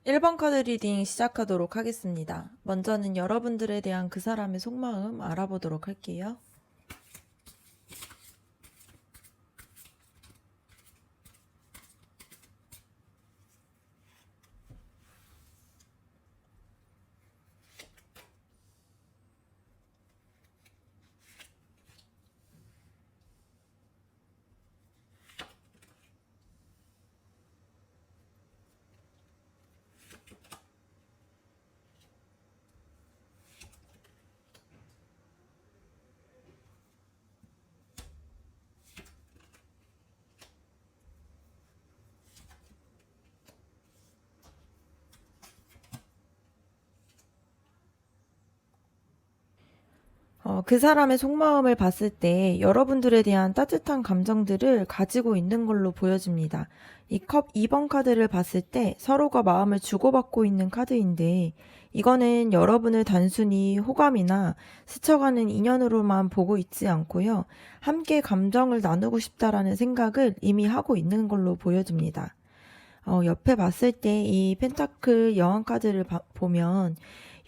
1번 카드 리딩 시작하도록 하겠습니다. 먼저는 여러분들에 대한 그 사람의 속마음 알아보도록 할게요. 그 사람의 속마음을 봤을 때 여러분들에 대한 따뜻한 감정들을 가지고 있는 걸로 보여집니다. 이 컵 2번 카드를 봤을 때 서로가 마음을 주고받고 있는 카드인데 이거는 여러분을 단순히 호감이나 스쳐가는 인연으로만 보고 있지 않고요. 함께 감정을 나누고 싶다라는 생각을 이미 하고 있는 걸로 보여집니다. 옆에 봤을 때 이 펜타클 여왕 카드를 보면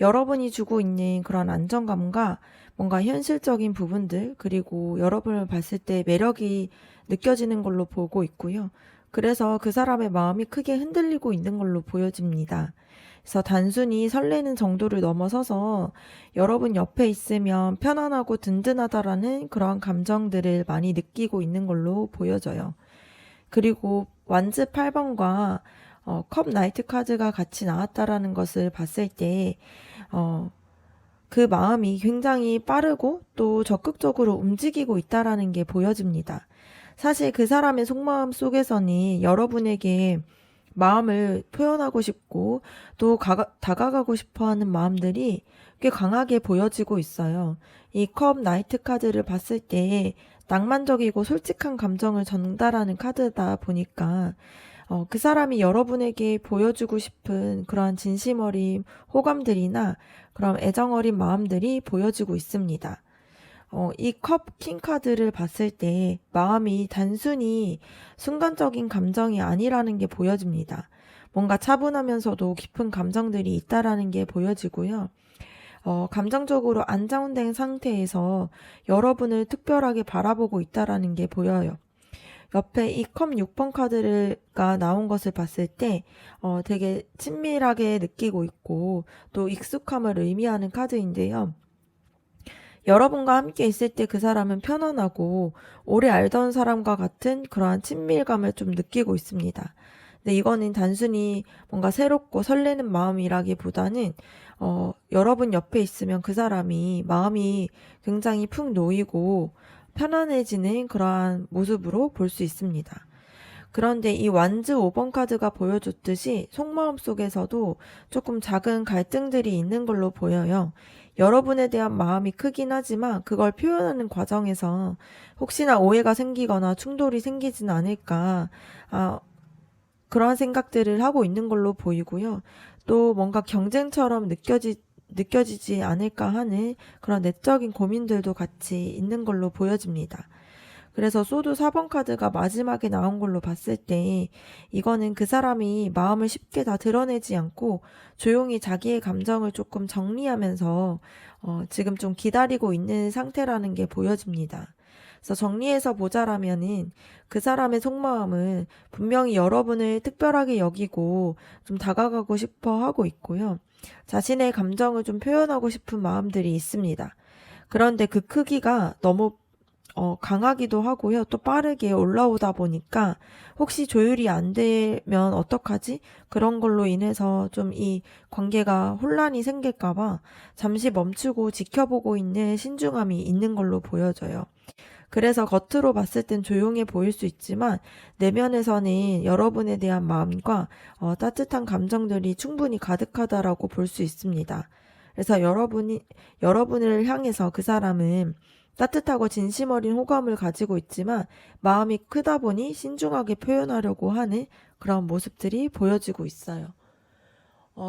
여러분이 주고 있는 그런 안정감과 뭔가 현실적인 부분들, 그리고 여러분을 봤을 때 매력이 느껴지는 걸로 보고 있고요. 그래서 그 사람의 마음이 크게 흔들리고 있는 걸로 보여집니다. 그래서 단순히 설레는 정도를 넘어서서 여러분 옆에 있으면 편안하고 든든하다라는 그런 감정들을 많이 느끼고 있는 걸로 보여져요. 그리고 완즈 8번과 컵 나이트 카드가 같이 나왔다라는 것을 봤을 때 그 마음이 굉장히 빠르고 또 적극적으로 움직이고 있다라는 게 보여집니다. 사실 그 사람의 속마음 속에서는 여러분에게 마음을 표현하고 싶고 또 다가가고 싶어 하는 마음들이 꽤 강하게 보여지고 있어요. 이 컵 나이트 카드를 봤을 때 낭만적이고 솔직한 감정을 전달하는 카드다 보니까 그 사람이 여러분에게 보여주고 싶은 그러한 진심 어린 호감들이나 그런 애정 어린 마음들이 보여지고 있습니다. 이 컵 킹 카드를 봤을 때 마음이 단순히 순간적인 감정이 아니라는 게 보여집니다. 뭔가 차분하면서도 깊은 감정들이 있다라는 게 보여지고요. 감정적으로 안정된 상태에서 여러분을 특별하게 바라보고 있다라는 게 보여요. 옆에 이 컵 6번 카드가 나온 것을 봤을 때 되게 친밀하게 느끼고 있고 또 익숙함을 의미하는 카드인데요. 여러분과 함께 있을 때 그 사람은 편안하고 오래 알던 사람과 같은 그러한 친밀감을 좀 느끼고 있습니다. 근데 이거는 단순히 뭔가 새롭고 설레는 마음이라기보다는 여러분 옆에 있으면 그 사람이 마음이 굉장히 푹 놓이고 편안해지는 그러한 모습으로 볼 수 있습니다. 그런데 이 완즈 5번 카드가 보여줬듯이 속마음 속에서도 조금 작은 갈등들이 있는 걸로 보여요. 여러분에 대한 마음이 크긴 하지만 그걸 표현하는 과정에서 혹시나 오해가 생기거나 충돌이 생기진 않을까, 아, 그러한 생각들을 하고 있는 걸로 보이고요. 또 뭔가 경쟁처럼 느껴지지 않을까 하는 그런 내적인 고민들도 같이 있는 걸로 보여집니다. 그래서 소드 4번 카드가 마지막에 나온 걸로 봤을 때 이거는 그 사람이 마음을 쉽게 다 드러내지 않고 조용히 자기의 감정을 조금 정리하면서 지금 좀 기다리고 있는 상태라는 게 보여집니다. 그래서 정리해서 보자라면은 그 사람의 속마음은 분명히 여러분을 특별하게 여기고 좀 다가가고 싶어 하고 있고요. 자신의 감정을 좀 표현하고 싶은 마음들이 있습니다. 그런데 그 크기가 너무 강하기도 하고요. 또 빠르게 올라오다 보니까 혹시 조율이 안 되면 어떡하지? 그런 걸로 인해서 좀 이 관계가 혼란이 생길까봐 잠시 멈추고 지켜보고 있는 신중함이 있는 걸로 보여져요. 그래서 겉으로 봤을 땐 조용해 보일 수 있지만 내면에서는 여러분에 대한 마음과 따뜻한 감정들이 충분히 가득하다라고 볼 수 있습니다. 그래서 여러분을 향해서 그 사람은 따뜻하고 진심 어린 호감을 가지고 있지만 마음이 크다 보니 신중하게 표현하려고 하는 그런 모습들이 보여지고 있어요.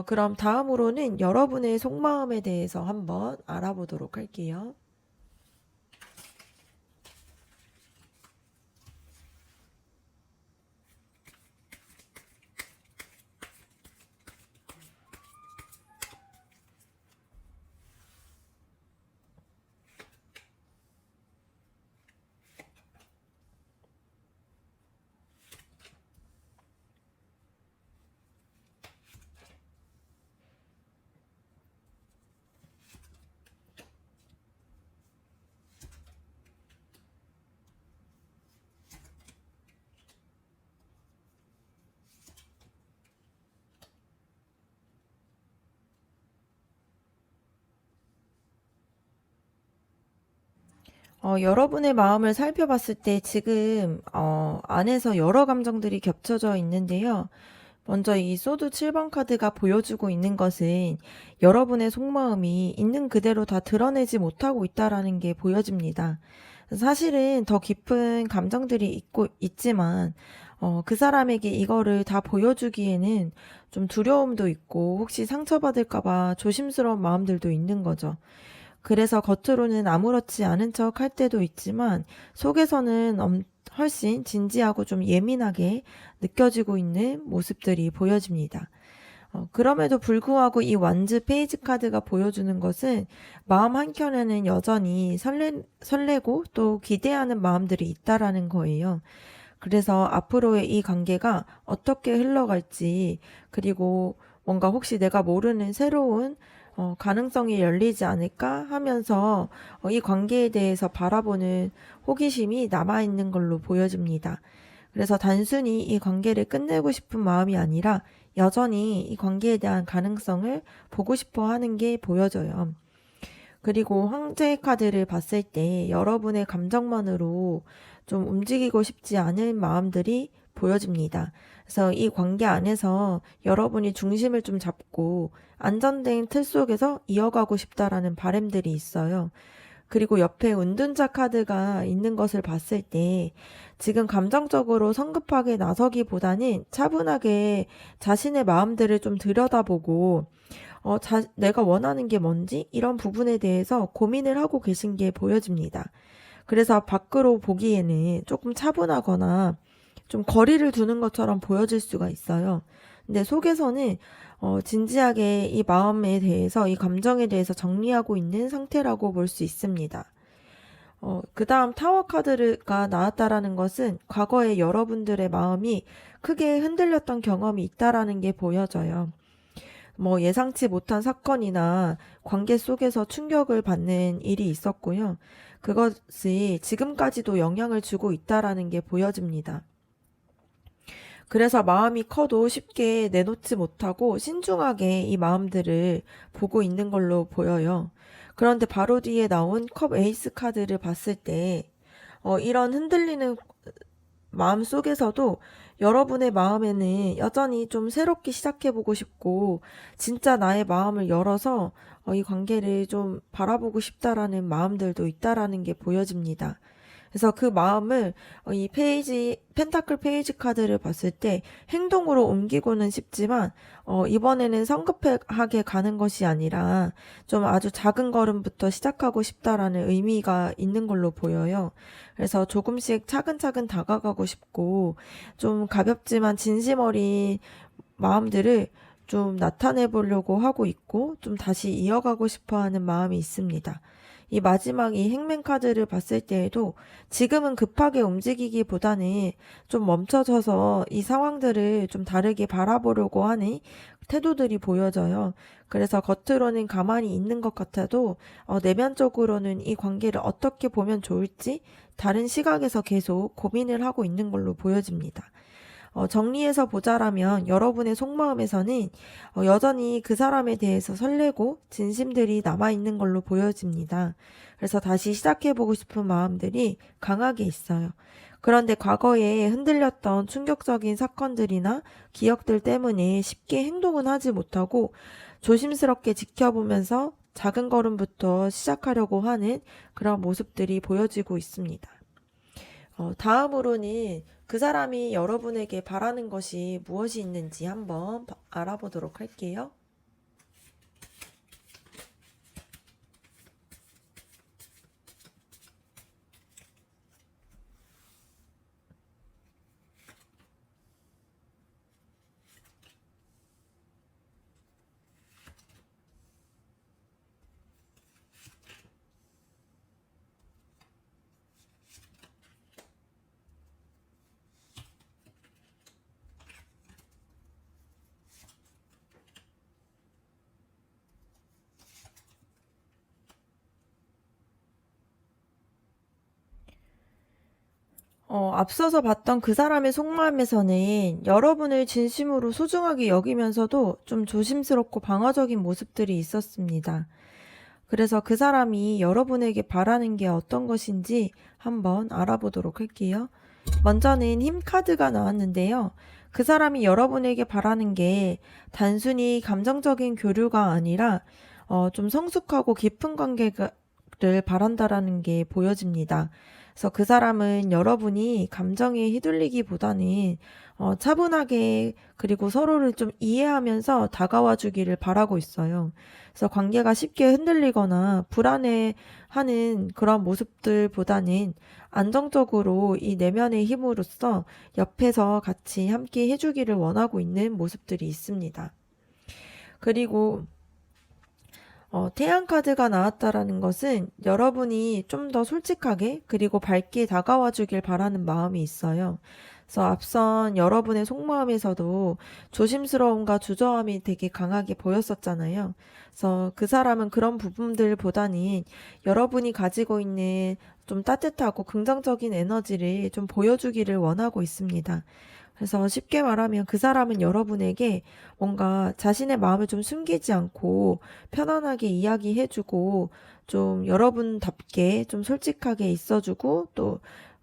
그럼 다음으로는 여러분의 속마음에 대해서 한번 알아보도록 할게요. 여러분의 마음을 살펴봤을 때 지금 안에서 여러 감정들이 겹쳐져 있는데요. 먼저 이 소드 7번 카드가 보여주고 있는 것은 여러분의 속마음이 있는 그대로 다 드러내지 못하고 있다라는 게 보여집니다. 사실은 더 깊은 감정들이 있지만 그 사람에게 이거를 다 보여주기에는 좀 두려움도 있고 혹시 상처받을까봐 조심스러운 마음들도 있는 거죠. 그래서 겉으로는 아무렇지 않은 척 할 때도 있지만 속에서는 훨씬 진지하고 좀 예민하게 느껴지고 있는 모습들이 보여집니다. 그럼에도 불구하고 이 완즈 페이지 카드가 보여주는 것은 마음 한켠에는 여전히 설레고 또 기대하는 마음들이 있다라는 거예요. 그래서 앞으로의 이 관계가 어떻게 흘러갈지, 그리고 뭔가 혹시 내가 모르는 새로운 가능성이 열리지 않을까 하면서 이 관계에 대해서 바라보는 호기심이 남아있는 걸로 보여집니다. 그래서 단순히 이 관계를 끝내고 싶은 마음이 아니라 여전히 이 관계에 대한 가능성을 보고 싶어 하는 게 보여져요. 그리고 황제의 카드를 봤을 때 여러분의 감정만으로 좀 움직이고 싶지 않은 마음들이 보여집니다. 그래서 이 관계 안에서 여러분이 중심을 좀 잡고 안정된 틀 속에서 이어가고 싶다라는 바람들이 있어요. 그리고 옆에 은둔자 카드가 있는 것을 봤을 때 지금 감정적으로 성급하게 나서기보다는 차분하게 자신의 마음들을 좀 들여다보고 내가 원하는 게 뭔지 이런 부분에 대해서 고민을 하고 계신 게 보여집니다. 그래서 밖으로 보기에는 조금 차분하거나 좀 거리를 두는 것처럼 보여질 수가 있어요. 근데 속에서는 진지하게 이 마음에 대해서, 이 감정에 대해서 정리하고 있는 상태라고 볼 수 있습니다. 그 다음 타워 카드가 나왔다라는 것은 과거에 여러분들의 마음이 크게 흔들렸던 경험이 있다라는 게 보여져요. 뭐 예상치 못한 사건이나 관계 속에서 충격을 받는 일이 있었고요. 그것이 지금까지도 영향을 주고 있다라는 게 보여집니다. 그래서 마음이 커도 쉽게 내놓지 못하고 신중하게 이 마음들을 보고 있는 걸로 보여요. 그런데 바로 뒤에 나온 컵 에이스 카드를 봤을 때 이런 흔들리는 마음 속에서도 여러분의 마음에는 여전히 좀 새롭게 시작해보고 싶고 진짜 나의 마음을 열어서 이 관계를 좀 바라보고 싶다라는 마음들도 있다라는 게 보여집니다. 그래서 그 마음을 이 페이지, 펜타클 페이지 카드를 봤을 때 행동으로 옮기고는 싶지만 이번에는 성급하게 가는 것이 아니라 좀 아주 작은 걸음부터 시작하고 싶다라는 의미가 있는 걸로 보여요. 그래서 조금씩 차근차근 다가가고 싶고 좀 가볍지만 진심 어린 마음들을 좀 나타내 보려고 하고 있고 좀 다시 이어가고 싶어 하는 마음이 있습니다. 이 마지막 이 행맨 카드를 봤을 때에도 지금은 급하게 움직이기보다는 좀 멈춰져서 이 상황들을 좀 다르게 바라보려고 하는 태도들이 보여져요. 그래서 겉으로는 가만히 있는 것 같아도 내면적으로는 이 관계를 어떻게 보면 좋을지 다른 시각에서 계속 고민을 하고 있는 걸로 보여집니다. 정리해서 보자라면 여러분의 속마음에서는 여전히 그 사람에 대해서 설레고 진심들이 남아있는 걸로 보여집니다. 그래서 다시 시작해보고 싶은 마음들이 강하게 있어요. 그런데 과거에 흔들렸던 충격적인 사건들이나 기억들 때문에 쉽게 행동은 하지 못하고 조심스럽게 지켜보면서 작은 걸음부터 시작하려고 하는 그런 모습들이 보여지고 있습니다. 다음으로는 그 사람이 여러분에게 바라는 것이 무엇이 있는지 한번 알아보도록 할게요. 앞서서 봤던 그 사람의 속마음에서는 여러분을 진심으로 소중하게 여기면서도 좀 조심스럽고 방어적인 모습들이 있었습니다. 그래서 그 사람이 여러분에게 바라는 게 어떤 것인지 한번 알아보도록 할게요. 먼저는 힘 카드가 나왔는데요. 그 사람이 여러분에게 바라는 게 단순히 감정적인 교류가 아니라 좀 성숙하고 깊은 관계를 바란다라는 게 보여집니다. 그래서 그 사람은 여러분이 감정에 휘둘리기보다는 차분하게 그리고 서로를 좀 이해하면서 다가와 주기를 바라고 있어요. 그래서 관계가 쉽게 흔들리거나 불안해하는 그런 모습들보다는 안정적으로 이 내면의 힘으로써 옆에서 같이 함께 해주기를 원하고 있는 모습들이 있습니다. 그리고 태양 카드가 나왔다라는 것은 여러분이 좀 더 솔직하게 그리고 밝게 다가와 주길 바라는 마음이 있어요. 그래서 앞선 여러분의 속마음에서도 조심스러움과 주저함이 되게 강하게 보였었잖아요. 그래서 그 사람은 그런 부분들보다는 여러분이 가지고 있는 좀 따뜻하고 긍정적인 에너지를 좀 보여주기를 원하고 있습니다. 그래서 쉽게 말하면 그 사람은 여러분에게 뭔가 자신의 마음을 좀 숨기지 않고 편안하게 이야기해주고 좀 여러분답게 좀 솔직하게 있어주고 또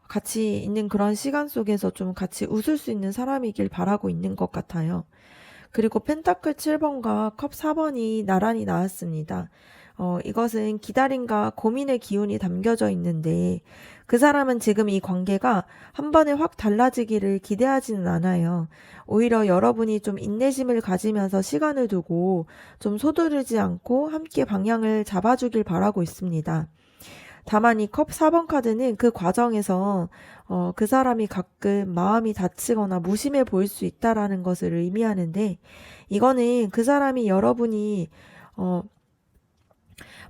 같이 있는 그런 시간 속에서 좀 같이 웃을 수 있는 사람이길 바라고 있는 것 같아요. 그리고 펜타클 7번과 컵 4번이 나란히 나왔습니다. 이것은 기다림과 고민의 기운이 담겨져 있는데 그 사람은 지금 이 관계가 한 번에 확 달라지기를 기대하지는 않아요. 오히려 여러분이 좀 인내심을 가지면서 시간을 두고 좀 서두르지 않고 함께 방향을 잡아주길 바라고 있습니다. 다만 이 컵 4번 카드는 그 과정에서 그 사람이 가끔 마음이 다치거나 무심해 보일 수 있다라는 것을 의미하는데 이거는 그 사람이 여러분이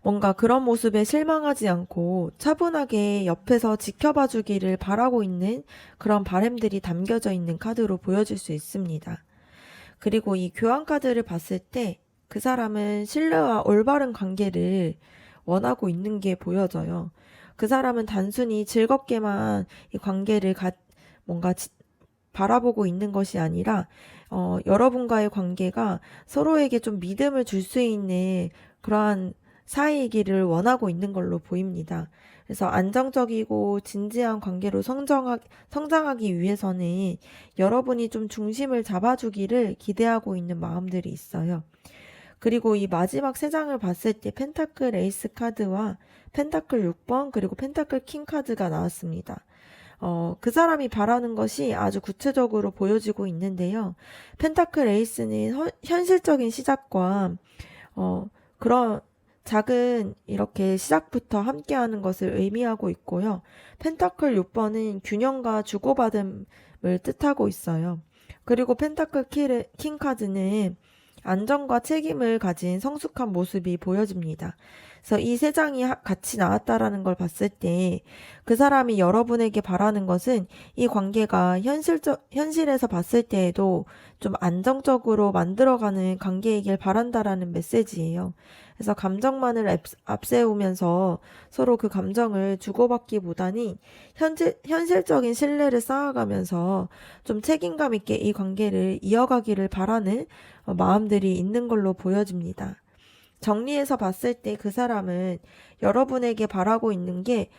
뭔가 그런 모습에 실망하지 않고 차분하게 옆에서 지켜봐 주기를 바라고 있는 그런 바람들이 담겨져 있는 카드로 보여질 수 있습니다. 그리고 이 교환 카드를 봤을 때 그 사람은 신뢰와 올바른 관계를 원하고 있는 게 보여져요. 그 사람은 단순히 즐겁게만 이 관계를 뭔가 바라보고 있는 것이 아니라 여러분과의 관계가 서로에게 좀 믿음을 줄 수 있는 그러한 사이이기를 원하고 있는 걸로 보입니다. 그래서 안정적이고 진지한 관계로 성장하기 위해서는 여러분이 좀 중심을 잡아주기를 기대하고 있는 마음들이 있어요. 그리고 이 마지막 세 장을 봤을 때 펜타클 에이스 카드와 펜타클 6번 그리고 펜타클 킹 카드가 나왔습니다. 그 사람이 바라는 것이 아주 구체적으로 보여지고 있는데요. 펜타클 에이스는 현실적인 시작과 그런 작은 이렇게 시작부터 함께하는 것을 의미하고 있고요. 펜타클 6번은 균형과 주고받음을 뜻하고 있어요. 그리고 펜타클 킹 카드는 안정과 책임을 가진 성숙한 모습이 보여집니다. 그래서 이 세 장이 같이 나왔다라는 걸 봤을 때 그 사람이 여러분에게 바라는 것은 이 관계가 현실에서 봤을 때에도 좀 안정적으로 만들어가는 관계이길 바란다라는 메시지예요. 그래서 감정만을 앞세우면서 서로 그 감정을 주고받기보다는 현실적인 신뢰를 쌓아가면서 좀 책임감 있게 이 관계를 이어가기를 바라는 마음들이 있는 걸로 보여집니다. 정리해서 봤을 때 그 사람은 여러분에게 바라고 있는 게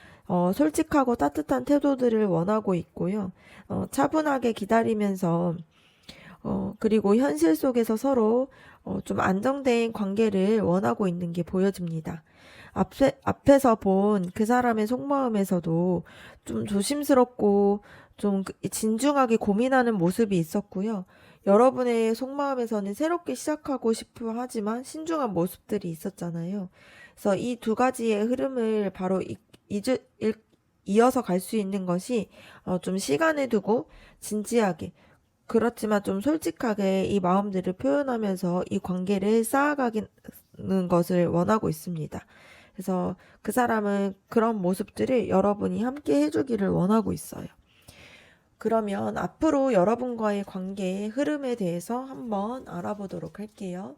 솔직하고 따뜻한 태도들을 원하고 있고요. 차분하게 기다리면서 그리고 현실 속에서 서로 좀 안정된 관계를 원하고 있는 게 보여집니다. 앞에서 본 그 사람의 속마음에서도 좀 조심스럽고 좀 진중하게 고민하는 모습이 있었고요. 여러분의 속마음에서는 새롭게 시작하고 싶어 하지만 신중한 모습들이 있었잖아요. 그래서 이 두 가지의 흐름을 바로 이어서 갈 수 있는 것이 좀 시간을 두고 진지하게 그렇지만 좀 솔직하게 이 마음들을 표현하면서 이 관계를 쌓아가는 것을 원하고 있습니다. 그래서 그 사람은 그런 모습들을 여러분이 함께 해주기를 원하고 있어요. 그러면 앞으로 여러분과의 관계의 흐름에 대해서 한번 알아보도록 할게요.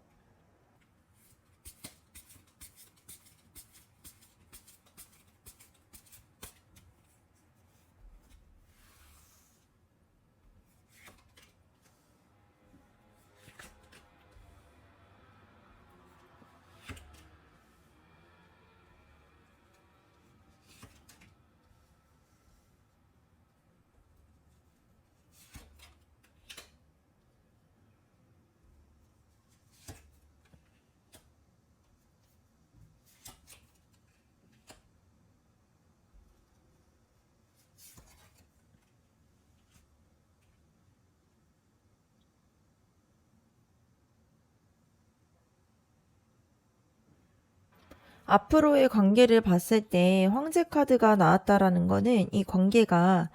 앞으로의 관계를 봤을 때 황제 카드가 나왔다라는 거는 이 관계가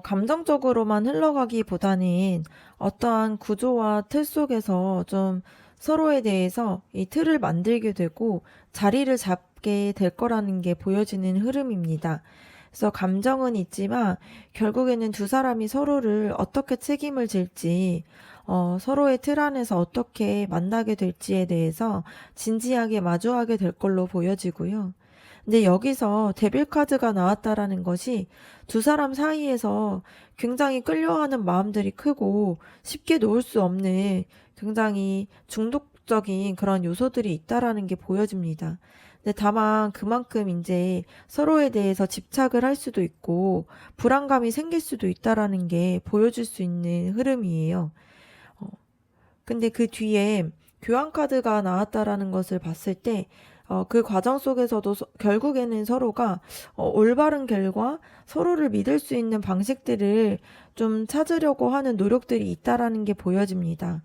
감정적으로만 흘러가기보다는 어떠한 구조와 틀 속에서 좀 서로에 대해서 이 틀을 만들게 되고 자리를 잡게 될 거라는 게 보여지는 흐름입니다. 그래서 감정은 있지만 결국에는 두 사람이 서로를 어떻게 책임을 질지 서로의 틀 안에서 어떻게 만나게 될지에 대해서 진지하게 마주하게 될 걸로 보여지고요. 근데 여기서 데빌 카드가 나왔다라는 것이 두 사람 사이에서 굉장히 끌려하는 마음들이 크고 쉽게 놓을 수 없는 굉장히 중독적인 그런 요소들이 있다라는 게 보여집니다. 근데 다만 그만큼 이제 서로에 대해서 집착을 할 수도 있고 불안감이 생길 수도 있다라는 게 보여줄 수 있는 흐름이에요. 어, 근데 그 뒤에 교환 카드가 나왔다라는 것을 봤을 때, 그 과정 속에서도 결국에는 서로가 올바른 길과 서로를 믿을 수 있는 방식들을 좀 찾으려고 하는 노력들이 있다라는 게 보여집니다.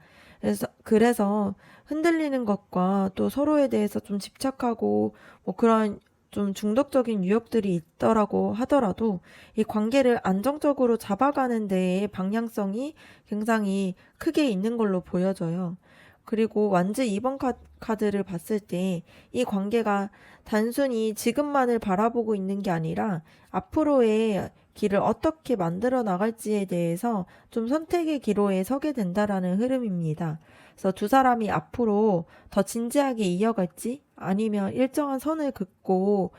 그래서 흔들리는 것과 또 서로에 대해서 좀 집착하고 뭐 그런 좀 중독적인 유혹들이 있더라고 하더라도 이 관계를 안정적으로 잡아가는 데의 방향성이 굉장히 크게 있는 걸로 보여져요. 그리고 완즈 2번 카드를 봤을 때 이 관계가 단순히 지금만을 바라보고 있는 게 아니라 앞으로의 길을 어떻게 만들어 나갈지에 대해서 좀 선택의 기로에 서게 된다라는 흐름입니다. 그래서 두 사람이 앞으로 더 진지하게 이어갈지 아니면 일정한 선을 긋고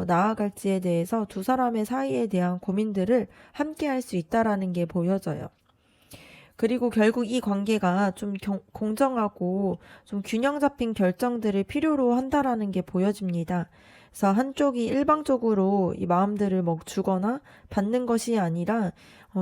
나아갈지에 대해서 두 사람의 사이에 대한 고민들을 함께 할 수 있다라는 게 보여져요. 그리고 결국 이 관계가 좀 공정하고 좀 균형 잡힌 결정들을 필요로 한다라는 게 보여집니다. 그래서 한쪽이 일방적으로 이 마음들을 주거나 받는 것이 아니라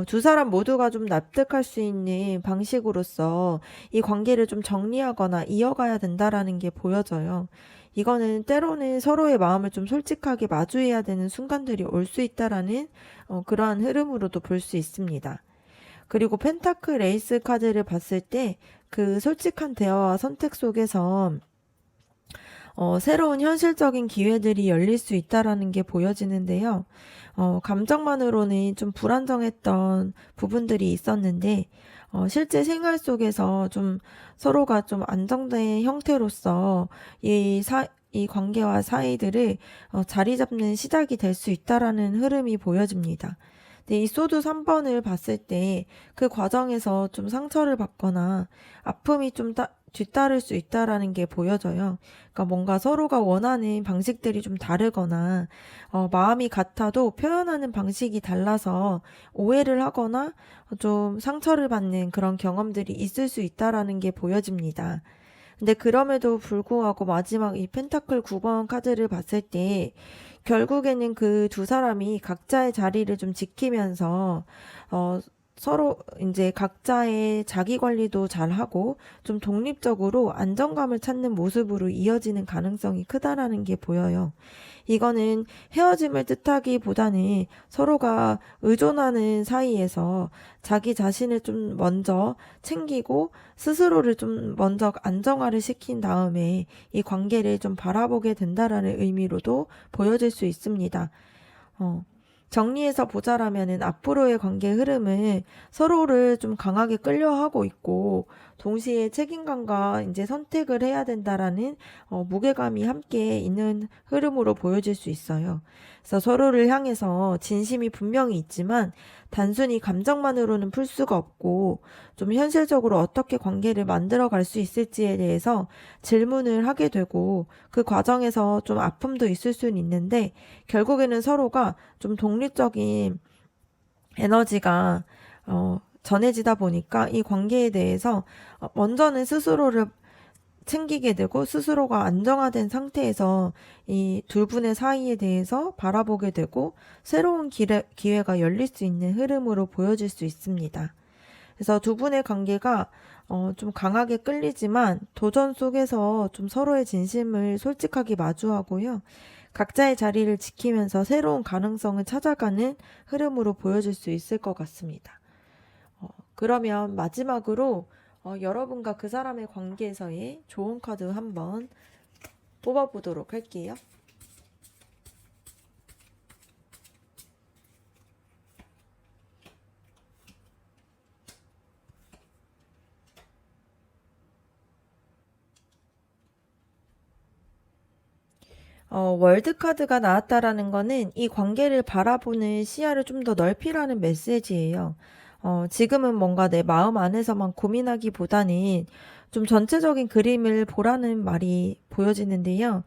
두 사람 모두가 좀 납득할 수 있는 방식으로서 이 관계를 좀 정리하거나 이어가야 된다라는 게 보여져요. 이거는 때로는 서로의 마음을 좀 솔직하게 마주해야 되는 순간들이 올 수 있다라는 그러한 흐름으로도 볼 수 있습니다. 그리고 펜타클 에이스 카드를 봤을 때 그 솔직한 대화와 선택 속에서 새로운 현실적인 기회들이 열릴 수 있다라는 게 보여지는데요. 감정만으로는 좀 불안정했던 부분들이 있었는데 실제 생활 속에서 좀 서로가 좀 안정된 형태로서 이 관계와 사이들을 자리 잡는 시작이 될 수 있다라는 흐름이 보여집니다. 근데 이 소드 3번을 봤을 때 그 과정에서 좀 상처를 받거나 아픔이 좀 뒤따를 수 있다라는 게 보여져요. 그러니까 뭔가 서로가 원하는 방식들이 좀 다르거나 마음이 같아도 표현하는 방식이 달라서 오해를 하거나 좀 상처를 받는 그런 경험들이 있을 수 있다라는 게 보여집니다. 근데 그럼에도 불구하고 마지막 이 펜타클 9번 카드를 봤을 때 결국에는 그 두 사람이 각자의 자리를 좀 지키면서 서로 이제 각자의 자기 관리도 잘 하고 좀 독립적으로 안정감을 찾는 모습으로 이어지는 가능성이 크다라는 게 보여요. 이거는 헤어짐을 뜻하기보다는 서로가 의존하는 사이에서 자기 자신을 좀 먼저 챙기고 스스로를 좀 먼저 안정화를 시킨 다음에 이 관계를 좀 바라보게 된다라는 의미로도 보여질 수 있습니다. 정리해서 보자라면은 앞으로의 관계 흐름은 서로를 좀 강하게 끌려하고 있고 동시에 책임감과 이제 선택을 해야 된다라는 무게감이 함께 있는 흐름으로 보여질 수 있어요. 그래서 서로를 향해서 진심이 분명히 있지만 단순히 감정만으로는 풀 수가 없고 좀 현실적으로 어떻게 관계를 만들어 갈 수 있을지에 대해서 질문을 하게 되고 그 과정에서 좀 아픔도 있을 수는 있는데 결국에는 서로가 좀 독립적인 에너지가 전해지다 보니까 이 관계에 대해서 먼저는 스스로를 챙기게 되고 스스로가 안정화된 상태에서 이 두 분의 사이에 대해서 바라보게 되고 새로운 기회가 열릴 수 있는 흐름으로 보여질 수 있습니다. 그래서 두 분의 관계가 좀 강하게 끌리지만 도전 속에서 좀 서로의 진심을 솔직하게 마주하고요. 각자의 자리를 지키면서 새로운 가능성을 찾아가는 흐름으로 보여질 수 있을 것 같습니다. 그러면 마지막으로 여러분과 그 사람의 관계에서의 좋은 카드 한번 뽑아보도록 할게요. 월드카드가 나왔다라는 거는 이 관계를 바라보는 시야를 좀 더 넓히라는 메시지예요. 지금은 뭔가 내 마음 안에서만 고민하기보다는 좀 전체적인 그림을 보라는 말이 보여지는데요.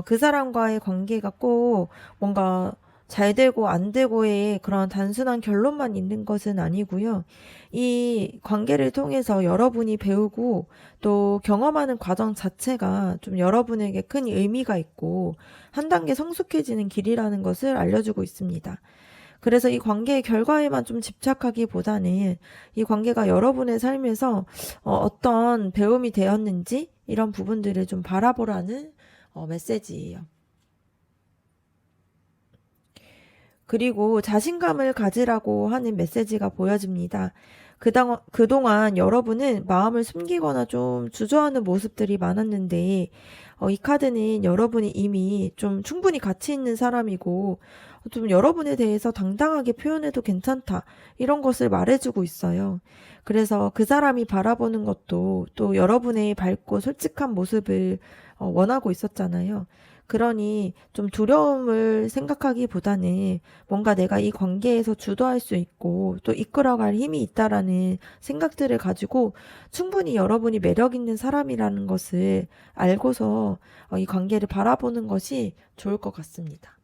그 사람과의 관계가 꼭 뭔가 잘 되고 안 되고의 그런 단순한 결론만 있는 것은 아니고요. 이 관계를 통해서 여러분이 배우고 또 경험하는 과정 자체가 좀 여러분에게 큰 의미가 있고 한 단계 성숙해지는 길이라는 것을 알려주고 있습니다. 그래서 이 관계의 결과에만 좀 집착하기보다는 이 관계가 여러분의 삶에서 어떤 배움이 되었는지 이런 부분들을 좀 바라보라는 메시지예요. 그리고 자신감을 가지라고 하는 메시지가 보여집니다. 그동안 여러분은 마음을 숨기거나 좀 주저하는 모습들이 많았는데, 이 카드는 여러분이 이미 좀 충분히 가치 있는 사람이고, 좀 여러분에 대해서 당당하게 표현해도 괜찮다. 이런 것을 말해주고 있어요. 그래서 그 사람이 바라보는 것도 또 여러분의 밝고 솔직한 모습을 원하고 있었잖아요. 그러니 좀 두려움을 생각하기보다는 뭔가 내가 이 관계에서 주도할 수 있고 또 이끌어갈 힘이 있다라는 생각들을 가지고 충분히 여러분이 매력 있는 사람이라는 것을 알고서 이 관계를 바라보는 것이 좋을 것 같습니다.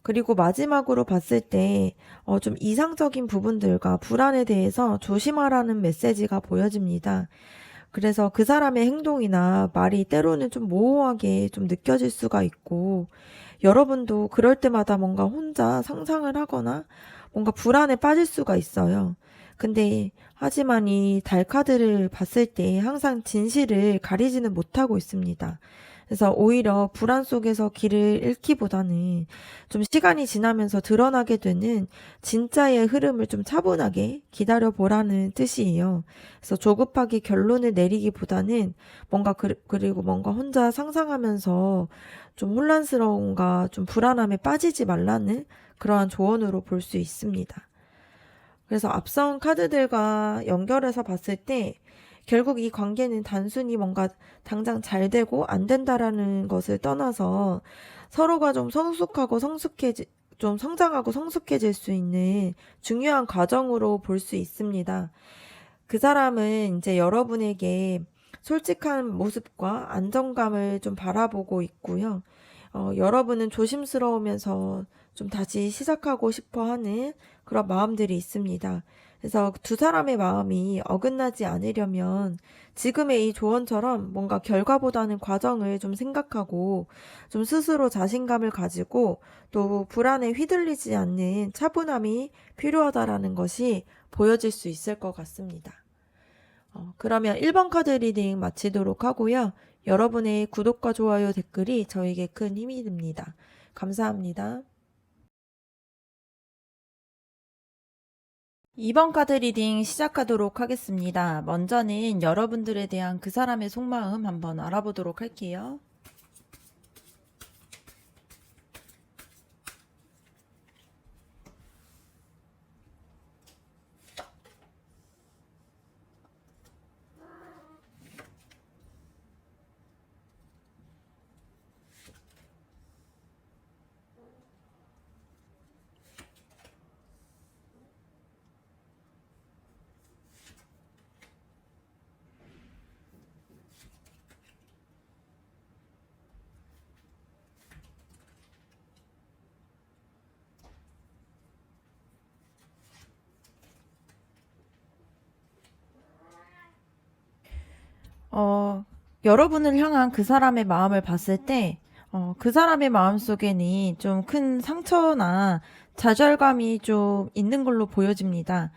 그리고 마지막으로 봤을 때, 좀 이상적인 부분들과 불안에 대해서 조심하라는 메시지가 보여집니다. 그래서 그 사람의 행동이나 말이 때로는 좀 모호하게 좀 느껴질 수가 있고, 여러분도 그럴 때마다 뭔가 혼자 상상을 하거나 뭔가 불안에 빠질 수가 있어요. 근데 하지만 이 달 카드를 봤을 때 항상 진실을 가리지는 못하고 있습니다. 그래서 오히려 불안 속에서 길을 잃기보다는 좀 시간이 지나면서 드러나게 되는 진짜의 흐름을 좀 차분하게 기다려 보라는 뜻이에요. 그래서 조급하게 결론을 내리기보다는 뭔가 그리고 뭔가 혼자 상상하면서 좀 혼란스러움과 좀 불안함에 빠지지 말라는 그러한 조언으로 볼 수 있습니다. 그래서 앞선 카드들과 연결해서 봤을 때 결국 이 관계는 단순히 뭔가 당장 잘 되고 안 된다라는 것을 떠나서 서로가 좀 성숙하고 좀 성장하고 성숙해질 수 있는 중요한 과정으로 볼 수 있습니다. 그 사람은 이제 여러분에게 솔직한 모습과 안정감을 좀 바라보고 있고요. 여러분은 조심스러우면서 좀 다시 시작하고 싶어 하는 그런 마음들이 있습니다. 그래서 두 사람의 마음이 어긋나지 않으려면 지금의 이 조언처럼 뭔가 결과보다는 과정을 좀 생각하고 좀 스스로 자신감을 가지고 또 불안에 휘둘리지 않는 차분함이 필요하다라는 것이 보여질 수 있을 것 같습니다. 그러면 1번 카드 리딩 마치도록 하고요. 여러분의 구독과 좋아요 댓글이 저에게 큰 힘이 됩니다. 감사합니다. 2번 카드 리딩 시작하도록 하겠습니다. 먼저는 여러분들에 대한 그 사람의 속마음 한번 알아보도록 할게요. 여러분을 향한 그 사람의 마음을 봤을 때, 그 사람의 마음 속에는 좀 큰 상처나 좌절감이 좀 있는 걸로 보여집니다.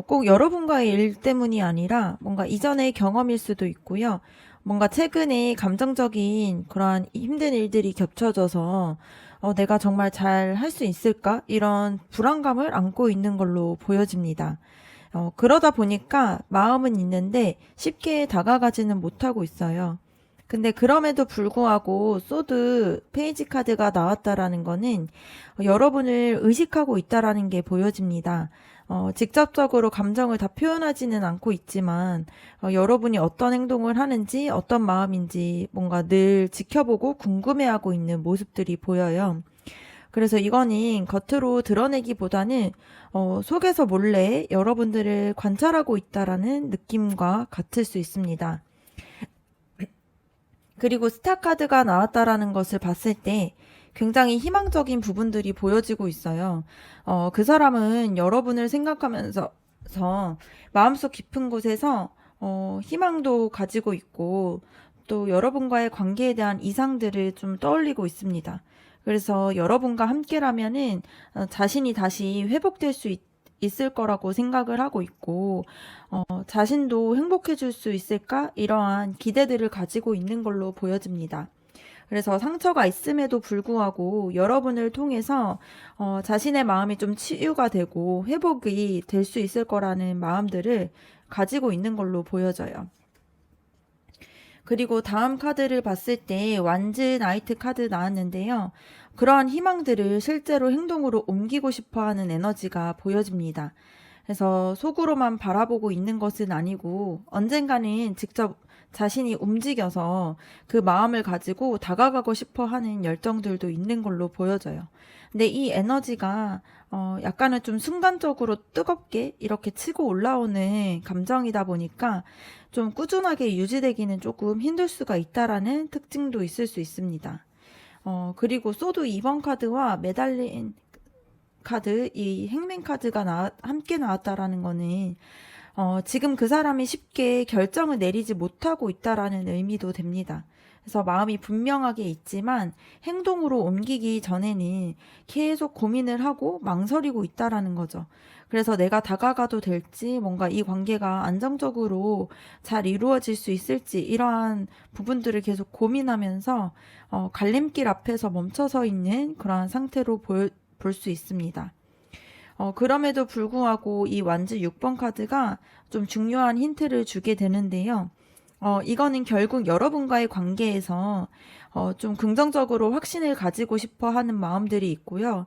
꼭 여러분과의 일 때문이 아니라 뭔가 이전의 경험일 수도 있고요. 뭔가 최근에 감정적인 그러한 힘든 일들이 겹쳐져서 내가 정말 잘 할 수 있을까? 이런 불안감을 안고 있는 걸로 보여집니다. 그러다 보니까 마음은 있는데 쉽게 다가가지는 못하고 있어요. 근데 그럼에도 불구하고 소드 페이지 카드가 나왔다라는 거는 여러분을 의식하고 있다라는 게 보여집니다. 직접적으로 감정을 다 표현하지는 않고 있지만 여러분이 어떤 행동을 하는지 어떤 마음인지 뭔가 늘 지켜보고 궁금해하고 있는 모습들이 보여요. 그래서 이거는 겉으로 드러내기보다는 속에서 몰래 여러분들을 관찰하고 있다라는 느낌과 같을 수 있습니다. 그리고 스타 카드가 나왔다라는 것을 봤을 때 굉장히 희망적인 부분들이 보여지고 있어요. 그 사람은 여러분을 생각하면서 마음속 깊은 곳에서 희망도 가지고 있고 또 여러분과의 관계에 대한 이상들을 좀 떠올리고 있습니다. 그래서 여러분과 함께라면은 자신이 다시 회복될 수 있을 거라고 생각을 하고 있고, 자신도 행복해질 수 있을까? 이러한 기대들을 가지고 있는 걸로 보여집니다. 그래서 상처가 있음에도 불구하고 여러분을 통해서 자신의 마음이 좀 치유가 되고 회복이 될 수 있을 거라는 마음들을 가지고 있는 걸로 보여져요. 그리고 다음 카드를 봤을 때 완즈 나이트 카드 나왔는데요. 그러한 희망들을 실제로 행동으로 옮기고 싶어 하는 에너지가 보여집니다. 그래서 속으로만 바라보고 있는 것은 아니고 언젠가는 직접 자신이 움직여서 그 마음을 가지고 다가가고 싶어 하는 열정들도 있는 걸로 보여져요. 근데 이 에너지가 약간은 좀 순간적으로 뜨겁게 이렇게 치고 올라오는 감정이다 보니까 좀 꾸준하게 유지되기는 조금 힘들 수가 있다라는 특징도 있을 수 있습니다. 그리고 소드 2번 카드와 매달린 카드, 이 행맨 카드가 함께 나왔다라는 거는 지금 그 사람이 쉽게 결정을 내리지 못하고 있다라는 의미도 됩니다. 그래서 마음이 분명하게 있지만 행동으로 옮기기 전에는 계속 고민을 하고 망설이고 있다라는 거죠. 그래서 내가 다가가도 될지, 뭔가 이 관계가 안정적으로 잘 이루어질 수 있을지, 이러한 부분들을 계속 고민하면서 갈림길 앞에서 멈춰서 있는 그러한 상태로 볼 수 있습니다. 그럼에도 불구하고 이 완즈 6번 카드가 좀 중요한 힌트를 주게 되는데요. 이거는 결국 여러분과의 관계에서 좀 긍정적으로 확신을 가지고 싶어 하는 마음들이 있고요.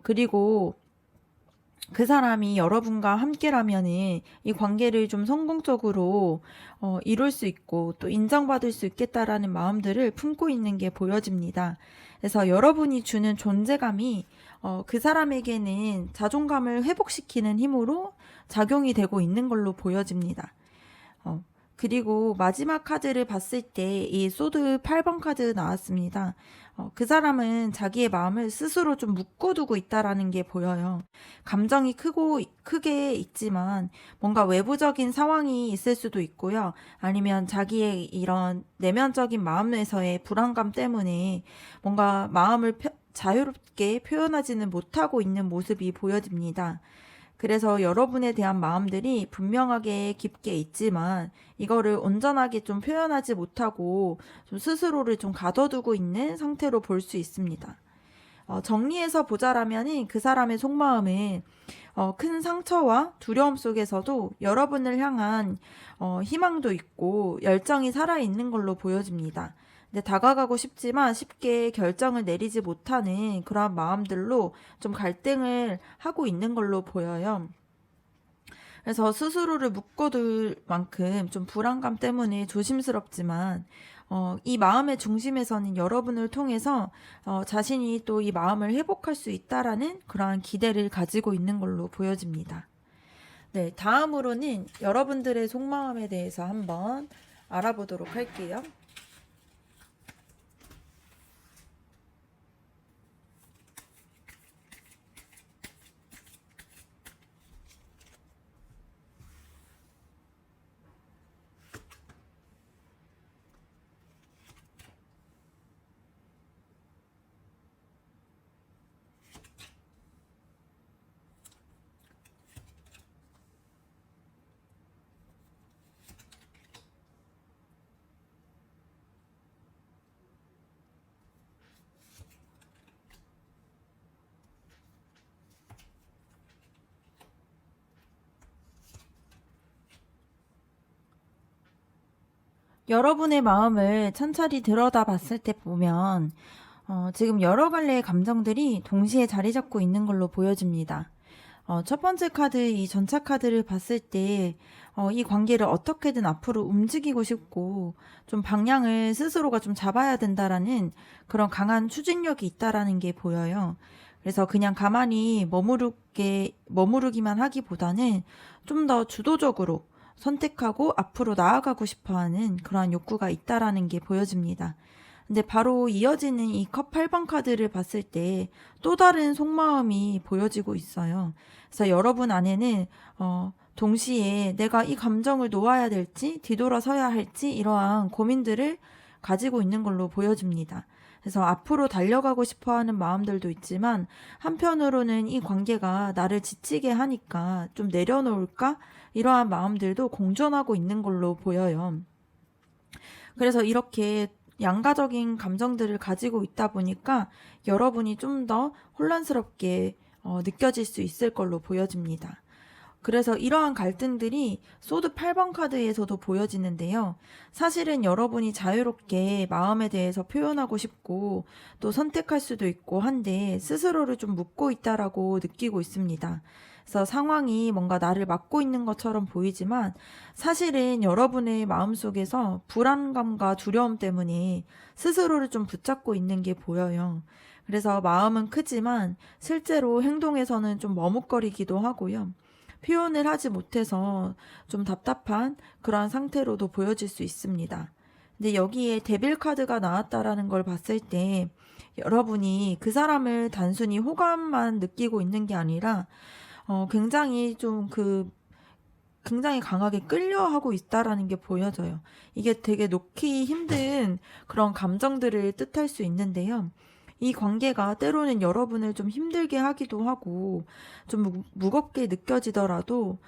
그리고 그 사람이 여러분과 함께라면은 이 관계를 좀 성공적으로 이룰 수 있고 또 인정받을 수 있겠다라는 마음들을 품고 있는 게 보여집니다. 그래서 여러분이 주는 존재감이 그 사람에게는 자존감을 회복시키는 힘으로 작용이 되고 있는 걸로 보여집니다. 그리고 마지막 카드를 봤을 때 이 소드 8번 카드 나왔습니다. 그 사람은 자기의 마음을 스스로 좀 묶어두고 있다라는 게 보여요. 감정이 크게 있지만 뭔가 외부적인 상황이 있을 수도 있고요. 아니면 자기의 이런 내면적인 마음에서의 불안감 때문에 뭔가 마음을 자유롭게 표현하지는 못하고 있는 모습이 보여집니다. 그래서 여러분에 대한 마음들이 분명하게 깊게 있지만 이거를 온전하게 좀 표현하지 못하고 좀 스스로를 좀 가둬두고 있는 상태로 볼 수 있습니다. 정리해서 보자라면 그 사람의 속마음은 큰 상처와 두려움 속에서도 여러분을 향한 희망도 있고 열정이 살아있는 걸로 보여집니다. 근데 다가가고 싶지만 쉽게 결정을 내리지 못하는 그런 마음들로 좀 갈등을 하고 있는 걸로 보여요. 그래서 스스로를 묶어둘 만큼 좀 불안감 때문에 조심스럽지만 이 마음의 중심에서는 여러분을 통해서 자신이 또 이 마음을 회복할 수 있다라는 그러한 기대를 가지고 있는 걸로 보여집니다. 네, 다음으로는 여러분들의 속마음에 대해서 한번 알아보도록 할게요. 여러분의 마음을 천천히 들여다 봤을 때 보면 지금 여러 갈래의 감정들이 동시에 자리 잡고 있는 걸로 보여집니다. 첫 번째 카드, 이 전차 카드를 봤을 때 이 관계를 어떻게든 앞으로 움직이고 싶고 좀 방향을 스스로가 좀 잡아야 된다라는 그런 강한 추진력이 있다라는 게 보여요. 그래서 그냥 가만히 머무르기만 하기보다는 좀 더 주도적으로 선택하고 앞으로 나아가고 싶어 하는 그러한 욕구가 있다라는 게 보여집니다. 근데 바로 이어지는 이 컵 8번 카드를 봤을 때 또 다른 속마음이 보여지고 있어요. 그래서 여러분 안에는 동시에 내가 이 감정을 놓아야 될지 뒤돌아서야 할지 이러한 고민들을 가지고 있는 걸로 보여집니다. 그래서 앞으로 달려가고 싶어 하는 마음들도 있지만 한편으로는 이 관계가 나를 지치게 하니까 좀 내려놓을까? 이러한 마음들도 공존하고 있는 걸로 보여요. 그래서 이렇게 양가적인 감정들을 가지고 있다 보니까 여러분이 좀 더 혼란스럽게 느껴질 수 있을 걸로 보여집니다. 그래서 이러한 갈등들이 소드 8번 카드에서도 보여지는데요. 사실은 여러분이 자유롭게 마음에 대해서 표현하고 싶고 또 선택할 수도 있고 한데 스스로를 좀 묶고 있다라고 느끼고 있습니다. 그래서 상황이 뭔가 나를 막고 있는 것처럼 보이지만 사실은 여러분의 마음속에서 불안감과 두려움 때문에 스스로를 좀 붙잡고 있는 게 보여요. 그래서 마음은 크지만 실제로 행동에서는 좀 머뭇거리기도 하고요. 표현을 하지 못해서 좀 답답한 그러한 상태로도 보여질 수 있습니다. 근데 여기에 데빌 카드가 나왔다라는 걸 봤을 때 여러분이 그 사람을 단순히 호감만 느끼고 있는 게 아니라 굉장히 굉장히 강하게 끌려하고 있다라는 게 보여져요. 이게 되게 놓기 힘든 그런 감정들을 뜻할 수 있는데요. 이 관계가 때로는 여러분을 좀 힘들게 하기도 하고 좀 무겁게 느껴지더라도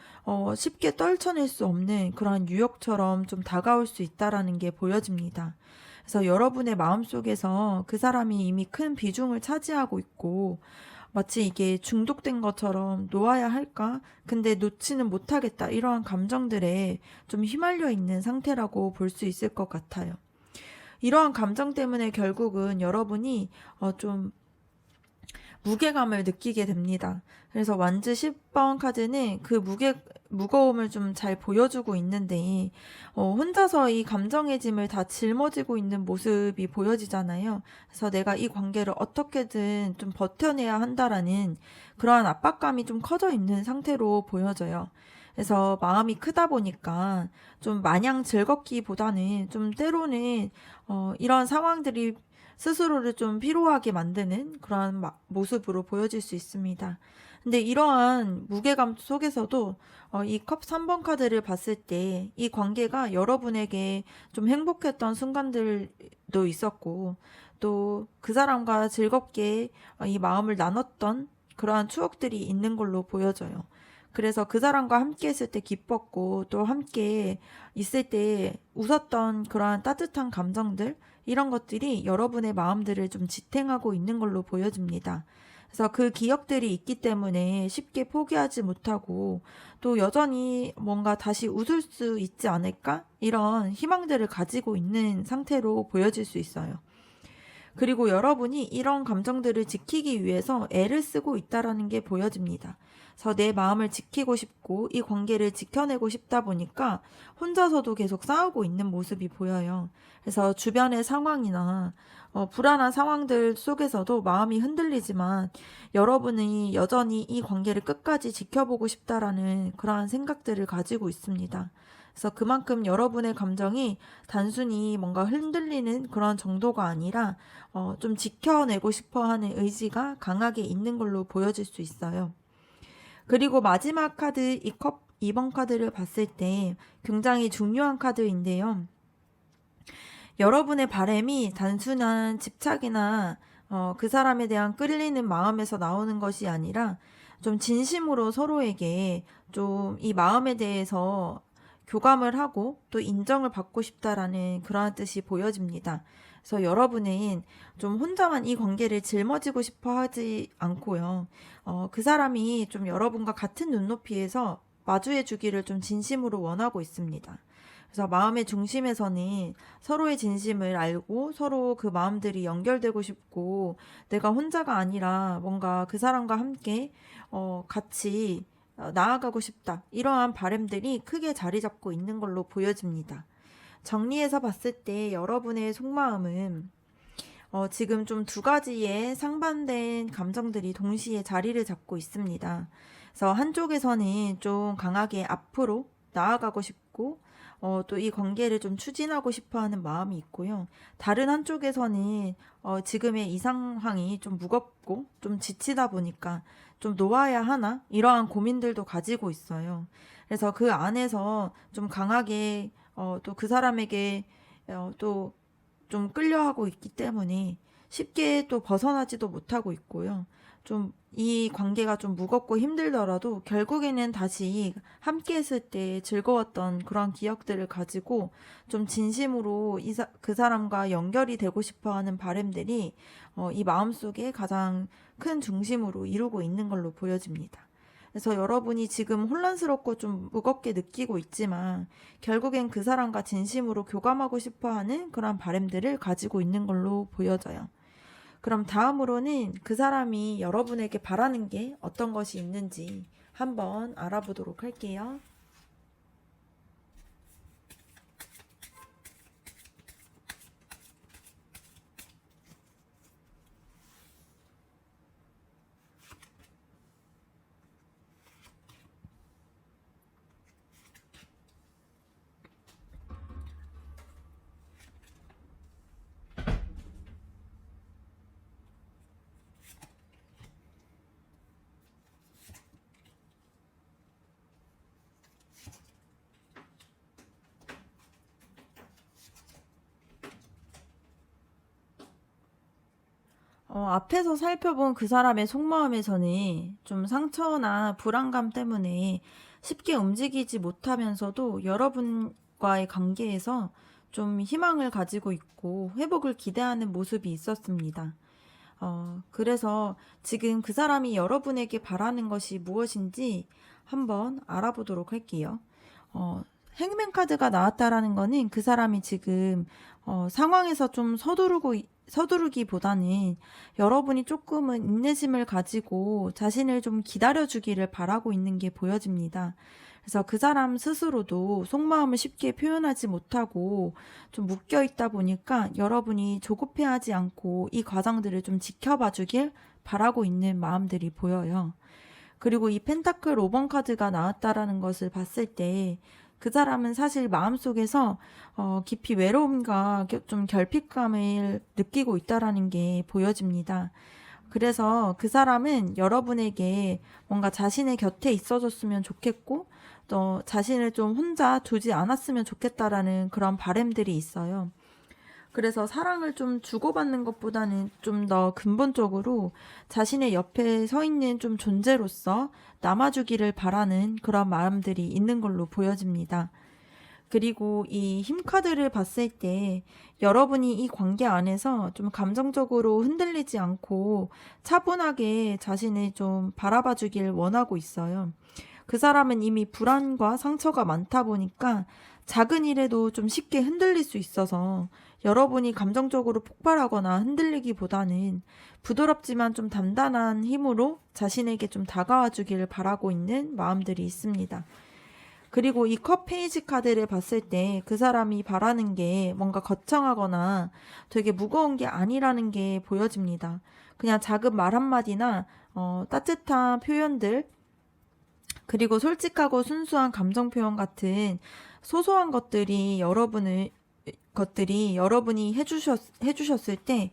쉽게 떨쳐낼 수 없는 그런 유역처럼 좀 다가올 수 있다라는 게 보여집니다. 그래서 여러분의 마음속에서 그 사람이 이미 큰 비중을 차지하고 있고 마치 이게 중독된 것처럼 놓아야 할까? 근데 놓지는 못하겠다. 이러한 감정들에 좀 휘말려 있는 상태라고 볼 수 있을 것 같아요. 이러한 감정 때문에 결국은 여러분이 좀 무게감을 느끼게 됩니다. 그래서 완즈 10번 카드는 그 무거움을 좀 잘 보여주고 있는데, 혼자서 이 감정의 짐을 다 짊어지고 있는 모습이 보여지잖아요. 그래서 내가 이 관계를 어떻게든 좀 버텨내야 한다라는 그러한 압박감이 좀 커져 있는 상태로 보여져요. 그래서 마음이 크다 보니까 좀 마냥 즐겁기보다는 좀 때로는 이런 상황들이 스스로를 좀 피로하게 만드는 그런 모습으로 보여질 수 있습니다. 근데 이러한 무게감 속에서도 이 컵 3번 카드를 봤을 때 이 관계가 여러분에게 좀 행복했던 순간들도 있었고 또 그 사람과 즐겁게 이 마음을 나눴던 그러한 추억들이 있는 걸로 보여져요. 그래서 그 사람과 함께 했을 때 기뻤고 또 함께 있을 때 웃었던 그러한 따뜻한 감정들 이런 것들이 여러분의 마음들을 좀 지탱하고 있는 걸로 보여집니다. 그래서 그 기억들이 있기 때문에 쉽게 포기하지 못하고 또 여전히 뭔가 다시 웃을 수 있지 않을까? 이런 희망들을 가지고 있는 상태로 보여질 수 있어요. 그리고 여러분이 이런 감정들을 지키기 위해서 애를 쓰고 있다라는 게 보여집니다. 그래서 내 마음을 지키고 싶고 이 관계를 지켜내고 싶다 보니까 혼자서도 계속 싸우고 있는 모습이 보여요. 그래서 주변의 상황이나 불안한 상황들 속에서도 마음이 흔들리지만 여러분이 여전히 이 관계를 끝까지 지켜보고 싶다라는 그러한 생각들을 가지고 있습니다. 그래서 그만큼 여러분의 감정이 단순히 뭔가 흔들리는 그런 정도가 아니라 좀 지켜내고 싶어 하는 의지가 강하게 있는 걸로 보여질 수 있어요. 그리고 마지막 카드 이 컵 2번 카드를 봤을 때 굉장히 중요한 카드인데요. 여러분의 바람이 단순한 집착이나 그 사람에 대한 끌리는 마음에서 나오는 것이 아니라 좀 진심으로 서로에게 좀 이 마음에 대해서 교감을 하고 또 인정을 받고 싶다라는 그러한 뜻이 보여집니다. 그래서 여러분은 좀 혼자만 이 관계를 짊어지고 싶어 하지 않고요. 그 사람이 좀 여러분과 같은 눈높이에서 마주해 주기를 좀 진심으로 원하고 있습니다. 그래서 마음의 중심에서는 서로의 진심을 알고 서로 그 마음들이 연결되고 싶고 내가 혼자가 아니라 뭔가 그 사람과 함께 같이 나아가고 싶다. 이러한 바람들이 크게 자리 잡고 있는 걸로 보여집니다. 정리해서 봤을 때 여러분의 속마음은 지금 좀 두 가지의 상반된 감정들이 동시에 자리를 잡고 있습니다. 그래서 한쪽에서는 좀 강하게 앞으로 나아가고 싶고 또 이 관계를 좀 추진하고 싶어 하는 마음이 있고요. 다른 한쪽에서는 지금의 이 상황이 좀 무겁고 좀 지치다 보니까 좀 놓아야 하나? 이러한 고민들도 가지고 있어요. 그래서 그 안에서 좀 강하게 또 그 사람에게 또 좀 끌려하고 있기 때문에 쉽게 또 벗어나지도 못하고 있고요. 좀 이 관계가 좀 무겁고 힘들더라도 결국에는 다시 함께 했을 때 즐거웠던 그런 기억들을 가지고 좀 진심으로 그 사람과 연결이 되고 싶어 하는 바람들이 이 마음속에 가장 큰 중심으로 이루고 있는 걸로 보여집니다. 그래서 여러분이 지금 혼란스럽고 좀 무겁게 느끼고 있지만 결국엔 그 사람과 진심으로 교감하고 싶어 하는 그런 바람들을 가지고 있는 걸로 보여져요. 그럼 다음으로는 그 사람이 여러분에게 바라는 게 어떤 것이 있는지 한번 알아보도록 할게요. 앞에서 살펴본 그 사람의 속마음에서는 좀 상처나 불안감 때문에 쉽게 움직이지 못하면서도 여러분과의 관계에서 좀 희망을 가지고 있고 회복을 기대하는 모습이 있었습니다. 그래서 지금 그 사람이 여러분에게 바라는 것이 무엇인지 한번 알아보도록 할게요. 행맨 카드가 나왔다라는 거는 그 사람이 지금 상황에서 좀 서두르기보다는 여러분이 조금은 인내심을 가지고 자신을 좀 기다려주기를 바라고 있는 게 보여집니다. 그래서 그 사람 스스로도 속마음을 쉽게 표현하지 못하고 좀 묶여 있다 보니까 여러분이 조급해하지 않고 이 과정들을 좀 지켜봐 주길 바라고 있는 마음들이 보여요. 그리고 이 펜타클 5번 카드가 나왔다라는 것을 봤을 때 그 사람은 사실 마음속에서 깊이 외로움과 좀 결핍감을 느끼고 있다라는 게 보여집니다. 그래서 그 사람은 여러분에게 뭔가 자신의 곁에 있어줬으면 좋겠고 또 자신을 좀 혼자 두지 않았으면 좋겠다라는 그런 바람들이 있어요. 그래서 사랑을 좀 주고받는 것보다는 좀 더 근본적으로 자신의 옆에 서 있는 좀 존재로서 남아주기를 바라는 그런 마음들이 있는 걸로 보여집니다. 그리고 이 힘카드를 봤을 때 여러분이 이 관계 안에서 좀 감정적으로 흔들리지 않고 차분하게 자신을 좀 바라봐 주길 원하고 있어요. 그 사람은 이미 불안과 상처가 많다 보니까 작은 일에도 좀 쉽게 흔들릴 수 있어서 여러분이 감정적으로 폭발하거나 흔들리기보다는 부드럽지만 좀 단단한 힘으로 자신에게 좀 다가와 주기를 바라고 있는 마음들이 있습니다. 그리고 이 컵 페이지 카드를 봤을 때 그 사람이 바라는 게 뭔가 거창하거나 되게 무거운 게 아니라는 게 보여집니다. 그냥 작은 말 한마디나 따뜻한 표현들 그리고 솔직하고 순수한 감정 표현 같은 소소한 것들이 여러분이 해주셨을 때,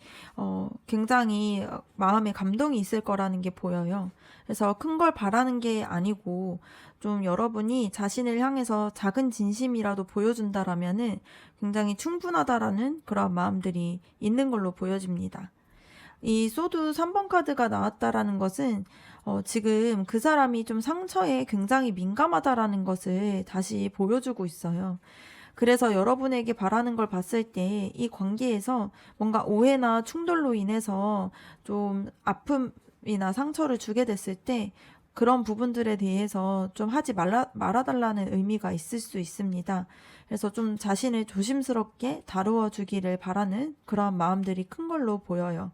굉장히 마음에 감동이 있을 거라는 게 보여요. 그래서 큰 걸 바라는 게 아니고, 좀 여러분이 자신을 향해서 작은 진심이라도 보여준다라면은 굉장히 충분하다라는 그런 마음들이 있는 걸로 보여집니다. 이 소드 3번 카드가 나왔다라는 것은 지금 그 사람이 좀 상처에 굉장히 민감하다라는 것을 다시 보여주고 있어요. 그래서 여러분에게 바라는 걸 봤을 때 이 관계에서 뭔가 오해나 충돌로 인해서 좀 아픔이나 상처를 주게 됐을 때 그런 부분들에 대해서 좀 하지 말아달라는 의미가 있을 수 있습니다. 그래서 좀 자신을 조심스럽게 다루어 주기를 바라는 그런 마음들이 큰 걸로 보여요.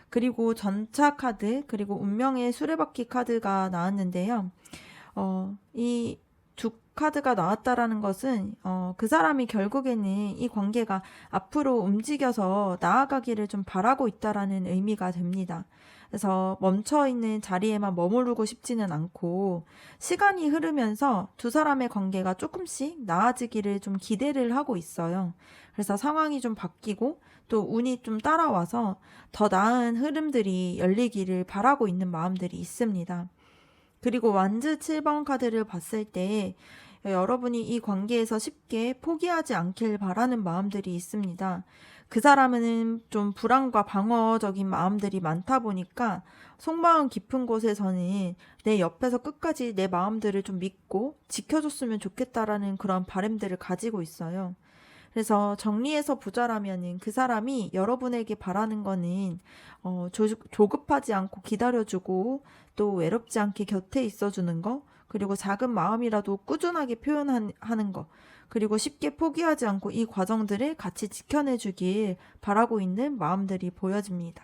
그리고 전차 카드, 그리고 운명의 수레바퀴 카드가 나왔는데요. 이 두 카드가 나왔다라는 것은, 그 사람이 결국에는 이 관계가 앞으로 움직여서 나아가기를 좀 바라고 있다라는 의미가 됩니다. 그래서 멈춰있는 자리에만 머무르고 싶지는 않고, 시간이 흐르면서 두 사람의 관계가 조금씩 나아지기를 좀 기대를 하고 있어요. 그래서 상황이 좀 바뀌고, 또 운이 좀 따라와서 더 나은 흐름들이 열리기를 바라고 있는 마음들이 있습니다. 그리고 완즈 7번 카드를 봤을 때 여러분이 이 관계에서 쉽게 포기하지 않길 바라는 마음들이 있습니다. 그 사람은 좀 불안과 방어적인 마음들이 많다 보니까 속마음 깊은 곳에서는 내 옆에서 끝까지 내 마음들을 좀 믿고 지켜줬으면 좋겠다라는 그런 바람들을 가지고 있어요. 그래서 정리해서 보자라면은 그 사람이 여러분에게 바라는 거는 조급하지 않고 기다려주고 또 외롭지 않게 곁에 있어주는 거, 그리고 작은 마음이라도 꾸준하게 표현하는 거, 그리고 쉽게 포기하지 않고 이 과정들을 같이 지켜내주길 바라고 있는 마음들이 보여집니다.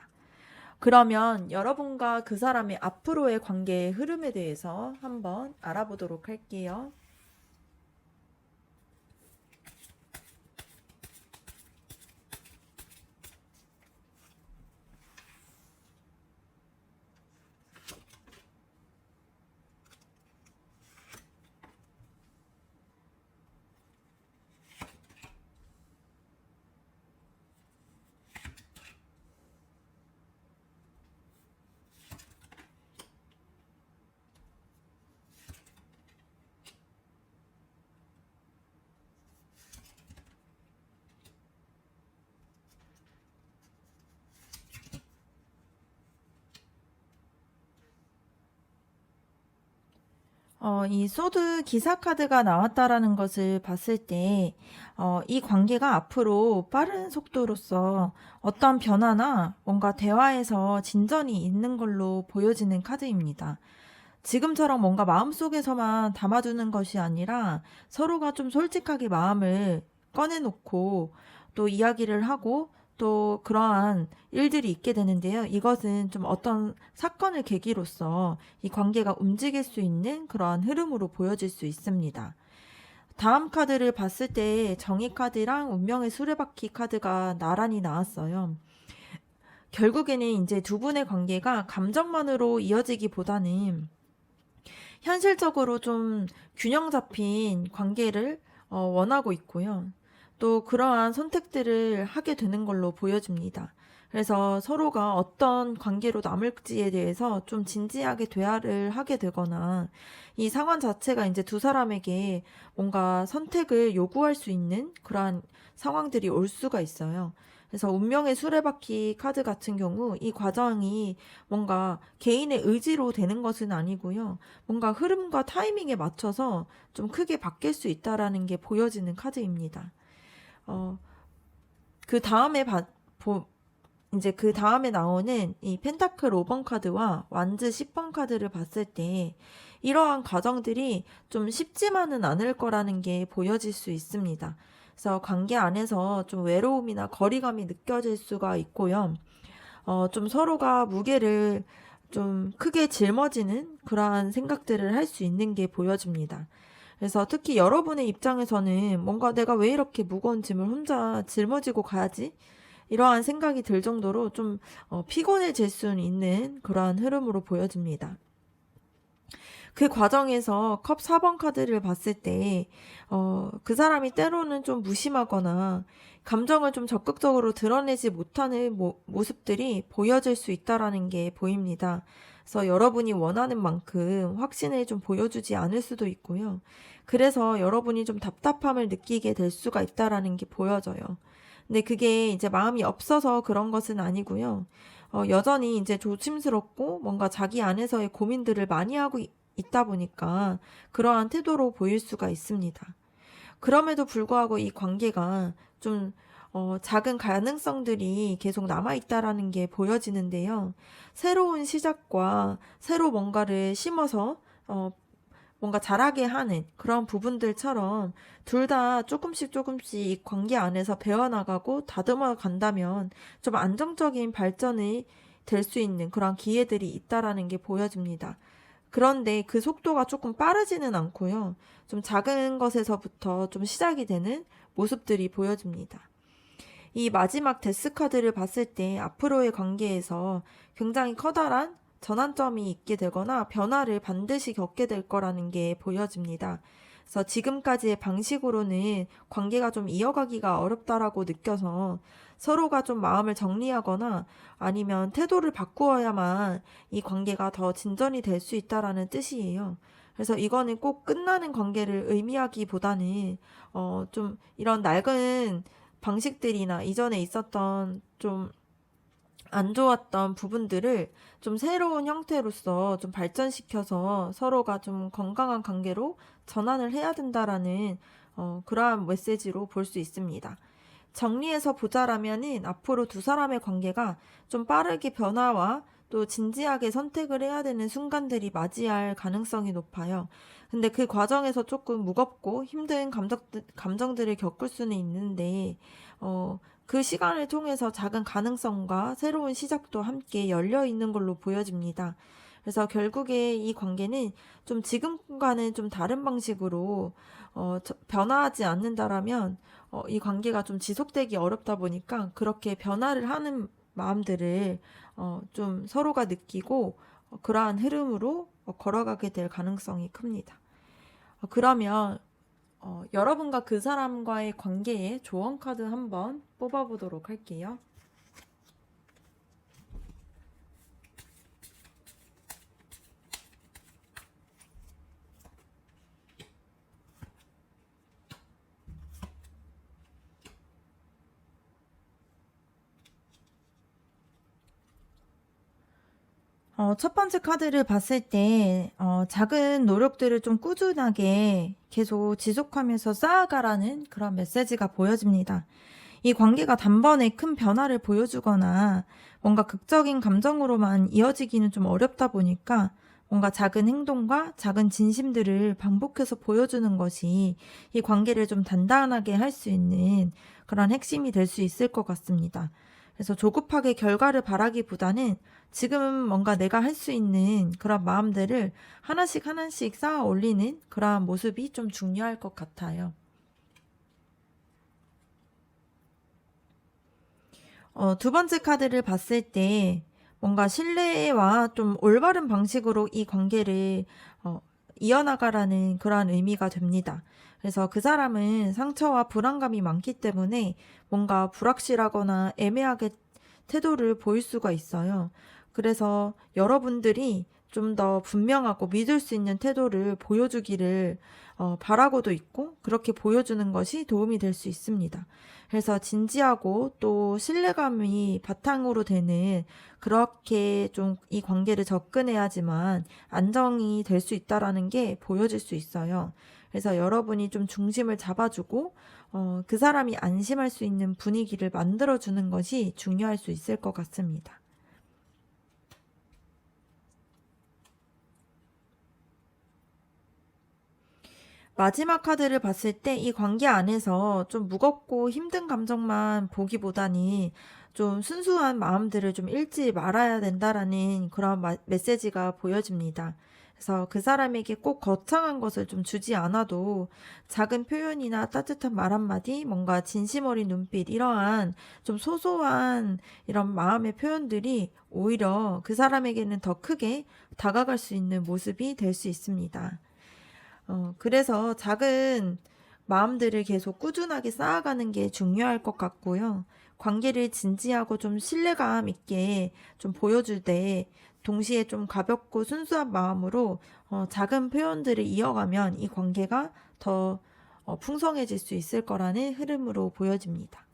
그러면 여러분과 그 사람의 앞으로의 관계의 흐름에 대해서 한번 알아보도록 할게요. 이 소드 기사 카드가 나왔다라는 것을 봤을 때, 이 관계가 앞으로 빠른 속도로서 어떤 변화나 뭔가 대화에서 진전이 있는 걸로 보여지는 카드입니다. 지금처럼 뭔가 마음속에서만 담아두는 것이 아니라 서로가 좀 솔직하게 마음을 꺼내놓고 또 이야기를 하고 또 그러한 일들이 있게 되는데요. 이것은 좀 어떤 사건을 계기로서 이 관계가 움직일 수 있는 그러한 흐름으로 보여질 수 있습니다. 다음 카드를 봤을 때 정의 카드랑 운명의 수레바퀴 카드가 나란히 나왔어요. 결국에는 이제 두 분의 관계가 감정만으로 이어지기보다는 현실적으로 좀 균형 잡힌 관계를 원하고 있고요. 또 그러한 선택들을 하게 되는 걸로 보여집니다. 그래서 서로가 어떤 관계로 남을지에 대해서 좀 진지하게 대화를 하게 되거나 이 상황 자체가 이제 두 사람에게 뭔가 선택을 요구할 수 있는 그러한 상황들이 올 수가 있어요. 그래서 운명의 수레바퀴 카드 같은 경우 이 과정이 뭔가 개인의 의지로 되는 것은 아니고요. 뭔가 흐름과 타이밍에 맞춰서 좀 크게 바뀔 수 있다라는 게 보여지는 카드입니다. 어, 그 다음에 이제 그 다음에 나오는 이 펜타클 5번 카드와 완즈 10번 카드를 봤을 때 이러한 과정들이 좀 쉽지만은 않을 거라는 게 보여질 수 있습니다. 그래서 관계 안에서 좀 외로움이나 거리감이 느껴질 수가 있고요. 좀 서로가 무게를 좀 크게 짊어지는 그러한 생각들을 할 수 있는 게 보여집니다. 그래서 특히 여러분의 입장에서는 뭔가 내가 왜 이렇게 무거운 짐을 혼자 짊어지고 가야지? 이러한 생각이 들 정도로 좀 피곤해질 수는 있는 그러한 흐름으로 보여집니다. 그 과정에서 컵 4번 카드를 봤을 때, 그 사람이 때로는 좀 무심하거나 감정을 좀 적극적으로 드러내지 못하는 모습들이 보여질 수 있다라는 게 보입니다. 그래서 여러분이 원하는 만큼 확신을 좀 보여주지 않을 수도 있고요. 그래서 여러분이 좀 답답함을 느끼게 될 수가 있다라는 게 보여져요. 근데 그게 이제 마음이 없어서 그런 것은 아니고요. 여전히 이제 조심스럽고 뭔가 자기 안에서의 고민들을 많이 하고 있다 보니까 그러한 태도로 보일 수가 있습니다. 그럼에도 불구하고 이 관계가 좀 작은 가능성들이 계속 남아있다라는 게 보여지는데요. 새로운 시작과 새로 뭔가를 심어서 뭔가 자라게 하는 그런 부분들처럼 둘 다 조금씩 이 관계 안에서 배워나가고 다듬어 간다면 좀 안정적인 발전이 될 수 있는 그런 기회들이 있다라는 게 보여집니다. 그런데 그 속도가 조금 빠르지는 않고요. 좀 작은 것에서부터 좀 시작이 되는 모습들이 보여집니다. 이 마지막 데스 카드를 봤을 때 앞으로의 관계에서 굉장히 커다란 전환점이 있게 되거나 변화를 반드시 겪게 될 거라는 게 보여집니다. 그래서 지금까지의 방식으로는 관계가 좀 이어가기가 어렵다라고 느껴서 서로가 좀 마음을 정리하거나 아니면 태도를 바꾸어야만 이 관계가 더 진전이 될 수 있다라는 뜻이에요. 그래서 이거는 꼭 끝나는 관계를 의미하기보다는 좀 이런 낡은 방식들이나 이전에 있었던 좀 안 좋았던 부분들을 좀 새로운 형태로서 좀 발전시켜서 서로가 좀 건강한 관계로 전환을 해야 된다라는 그러한 메시지로 볼 수 있습니다. 정리해서 보자라면은 앞으로 두 사람의 관계가 좀 빠르게 변화와 또 진지하게 선택을 해야 되는 순간들이 맞이할 가능성이 높아요. 근데 그 과정에서 조금 무겁고 힘든 감정들을 겪을 수는 있는데, 그 시간을 통해서 작은 가능성과 새로운 시작도 함께 열려 있는 걸로 보여집니다. 그래서 결국에 이 관계는 좀 지금과는 좀 다른 방식으로 변화하지 않는다라면 이 관계가 좀 지속되기 어렵다 보니까 그렇게 변화를 하는 마음들을 좀 서로가 느끼고 그러한 흐름으로 걸어가게 될 가능성이 큽니다. 그러면 여러분과 그 사람과의 관계의 조언 카드 한번 뽑아보도록 할게요. 첫 번째 카드를 봤을 때, 작은 노력들을 좀 꾸준하게 계속 지속하면서 쌓아가라는 그런 메시지가 보여집니다. 이 관계가 단번에 큰 변화를 보여주거나 뭔가 극적인 감정으로만 이어지기는 좀 어렵다 보니까 뭔가 작은 행동과 작은 진심들을 반복해서 보여주는 것이 이 관계를 좀 단단하게 할 수 있는 그런 핵심이 될 수 있을 것 같습니다. 그래서 조급하게 결과를 바라기보다는 지금 뭔가 내가 할 수 있는 그런 마음들을 하나씩 하나씩 쌓아 올리는 그러한 모습이 좀 중요할 것 같아요. 두 번째 카드를 봤을 때 뭔가 신뢰와 좀 올바른 방식으로 이 관계를 이어나가라는 그러한 의미가 됩니다. 그래서 그 사람은 상처와 불안감이 많기 때문에 뭔가 불확실하거나 애매하게 태도를 보일 수가 있어요. 그래서 여러분들이 좀 더 분명하고 믿을 수 있는 태도를 보여주기를 바라고도 있고 그렇게 보여주는 것이 도움이 될 수 있습니다. 그래서 진지하고 또 신뢰감이 바탕으로 되는 그렇게 좀 이 관계를 접근해야지만 안정이 될 수 있다라는 게 보여질 수 있어요. 그래서 여러분이 좀 중심을 잡아주고 그 사람이 안심할 수 있는 분위기를 만들어주는 것이 중요할 수 있을 것 같습니다. 마지막 카드를 봤을 때 이 관계 안에서 좀 무겁고 힘든 감정만 보기보다는 좀 순수한 마음들을 좀 잃지 말아야 된다라는 그런 메시지가 보여집니다. 그래서 그 사람에게 꼭 거창한 것을 좀 주지 않아도 작은 표현이나 따뜻한 말 한마디, 뭔가 진심 어린 눈빛, 이러한 좀 소소한 이런 마음의 표현들이 오히려 그 사람에게는 더 크게 다가갈 수 있는 모습이 될 수 있습니다. 그래서 작은 마음들을 계속 꾸준하게 쌓아가는 게 중요할 것 같고요. 관계를 진지하고 좀 신뢰감 있게 좀 보여줄 때 동시에 좀 가볍고 순수한 마음으로 작은 표현들을 이어가면 이 관계가 더 풍성해질 수 있을 거라는 흐름으로 보여집니다.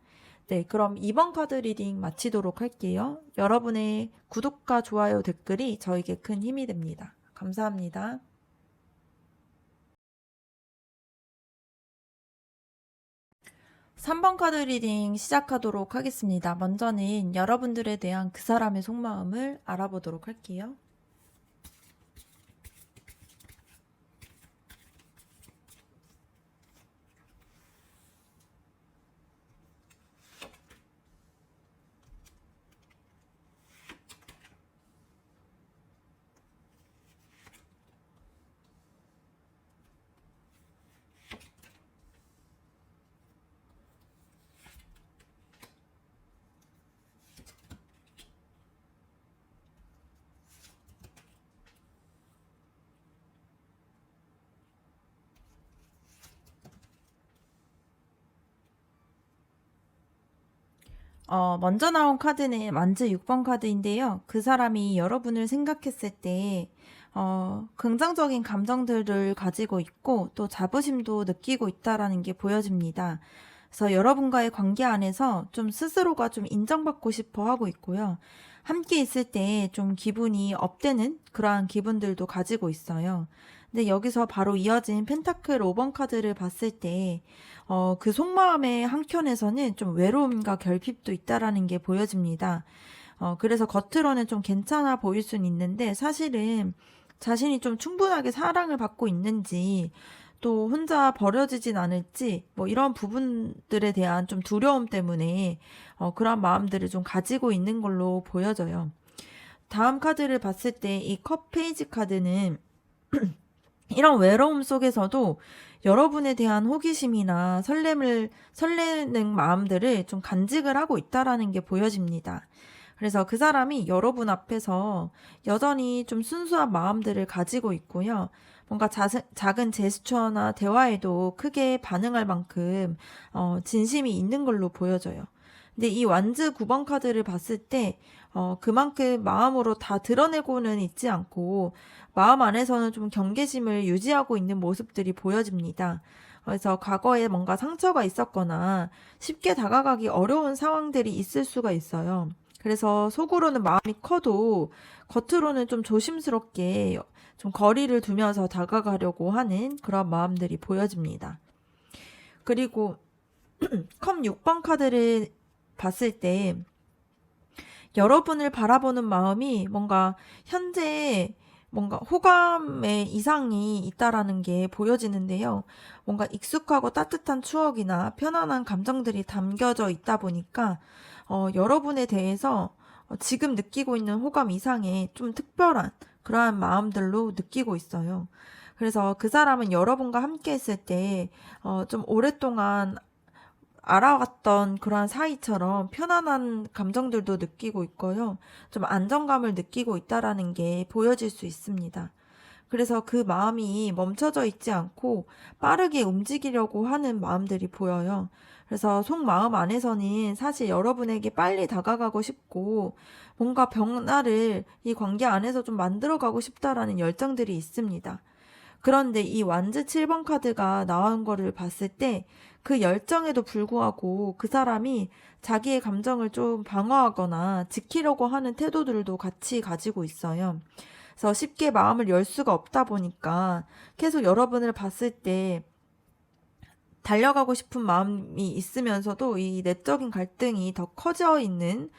네, 그럼 이번 카드 리딩 마치도록 할게요. 여러분의 구독과 좋아요, 댓글이 저에게 큰 힘이 됩니다. 감사합니다. 3번 카드 리딩 시작하도록 하겠습니다. 먼저는 여러분들에 대한 그 사람의 속마음을 알아보도록 할게요. 먼저 나온 카드는 완즈 6번 카드인데요. 그 사람이 여러분을 생각했을 때, 긍정적인 감정들을 가지고 있고, 또 자부심도 느끼고 있다라는 게 보여집니다. 그래서 여러분과의 관계 안에서 좀 스스로가 좀 인정받고 싶어 하고 있고요. 함께 있을 때 좀 기분이 업되는 그러한 기분들도 가지고 있어요. 근데 여기서 바로 이어진 펜타클 5번 카드를 봤을 때, 그 속마음의 한켠에서는 좀 외로움과 결핍도 있다라는 게 보여집니다. 그래서 겉으로는 좀 괜찮아 보일 수는 있는데, 사실은 자신이 좀 충분하게 사랑을 받고 있는지, 또 혼자 버려지진 않을지, 뭐 이런 부분들에 대한 좀 두려움 때문에, 그런 마음들을 좀 가지고 있는 걸로 보여져요. 다음 카드를 봤을 때 이 컵 페이지 카드는 이런 외로움 속에서도 여러분에 대한 호기심이나 설레는 마음들을 좀 간직을 하고 있다라는 게 보여집니다. 그래서 그 사람이 여러분 앞에서 여전히 좀 순수한 마음들을 가지고 있고요. 뭔가 작은 제스처나 대화에도 크게 반응할 만큼 진심이 있는 걸로 보여져요. 근데 이 완즈 9번 카드를 봤을 때 그만큼 마음으로 다 드러내고는 있지 않고 마음 안에서는 좀 경계심을 유지하고 있는 모습들이 보여집니다. 그래서 과거에 뭔가 상처가 있었거나 쉽게 다가가기 어려운 상황들이 있을 수가 있어요. 그래서 속으로는 마음이 커도 겉으로는 좀 조심스럽게 좀 거리를 두면서 다가가려고 하는 그런 마음들이 보여집니다. 그리고 컵 6번 카드를 봤을 때 여러분을 바라보는 마음이 뭔가 현재 뭔가 호감의 이상이 있다라는 게 보여지는데요. 뭔가 익숙하고 따뜻한 추억이나 편안한 감정들이 담겨져 있다 보니까 여러분에 대해서 지금 느끼고 있는 호감 이상의 좀 특별한 그러한 마음들로 느끼고 있어요. 그래서 그 사람은 여러분과 함께 했을 때 좀 오랫동안 알아왔던 그러한 사이처럼 편안한 감정들도 느끼고 있고요. 좀 안정감을 느끼고 있다라는 게 보여질 수 있습니다. 그래서 그 마음이 멈춰져 있지 않고 빠르게 움직이려고 하는 마음들이 보여요. 그래서 속마음 안에서는 사실 여러분에게 빨리 다가가고 싶고 뭔가 변화를 이 관계 안에서 좀 만들어가고 싶다라는 열정들이 있습니다. 그런데 이 완즈 7번 카드가 나온 거를 봤을 때 그 열정에도 불구하고 그 사람이 자기의 감정을 좀 방어하거나 지키려고 하는 태도들도 같이 가지고 있어요. 그래서 쉽게 마음을 열 수가 없다 보니까 계속 여러분을 봤을 때 달려가고 싶은 마음이 있으면서도 이 내적인 갈등이 더 커져 있는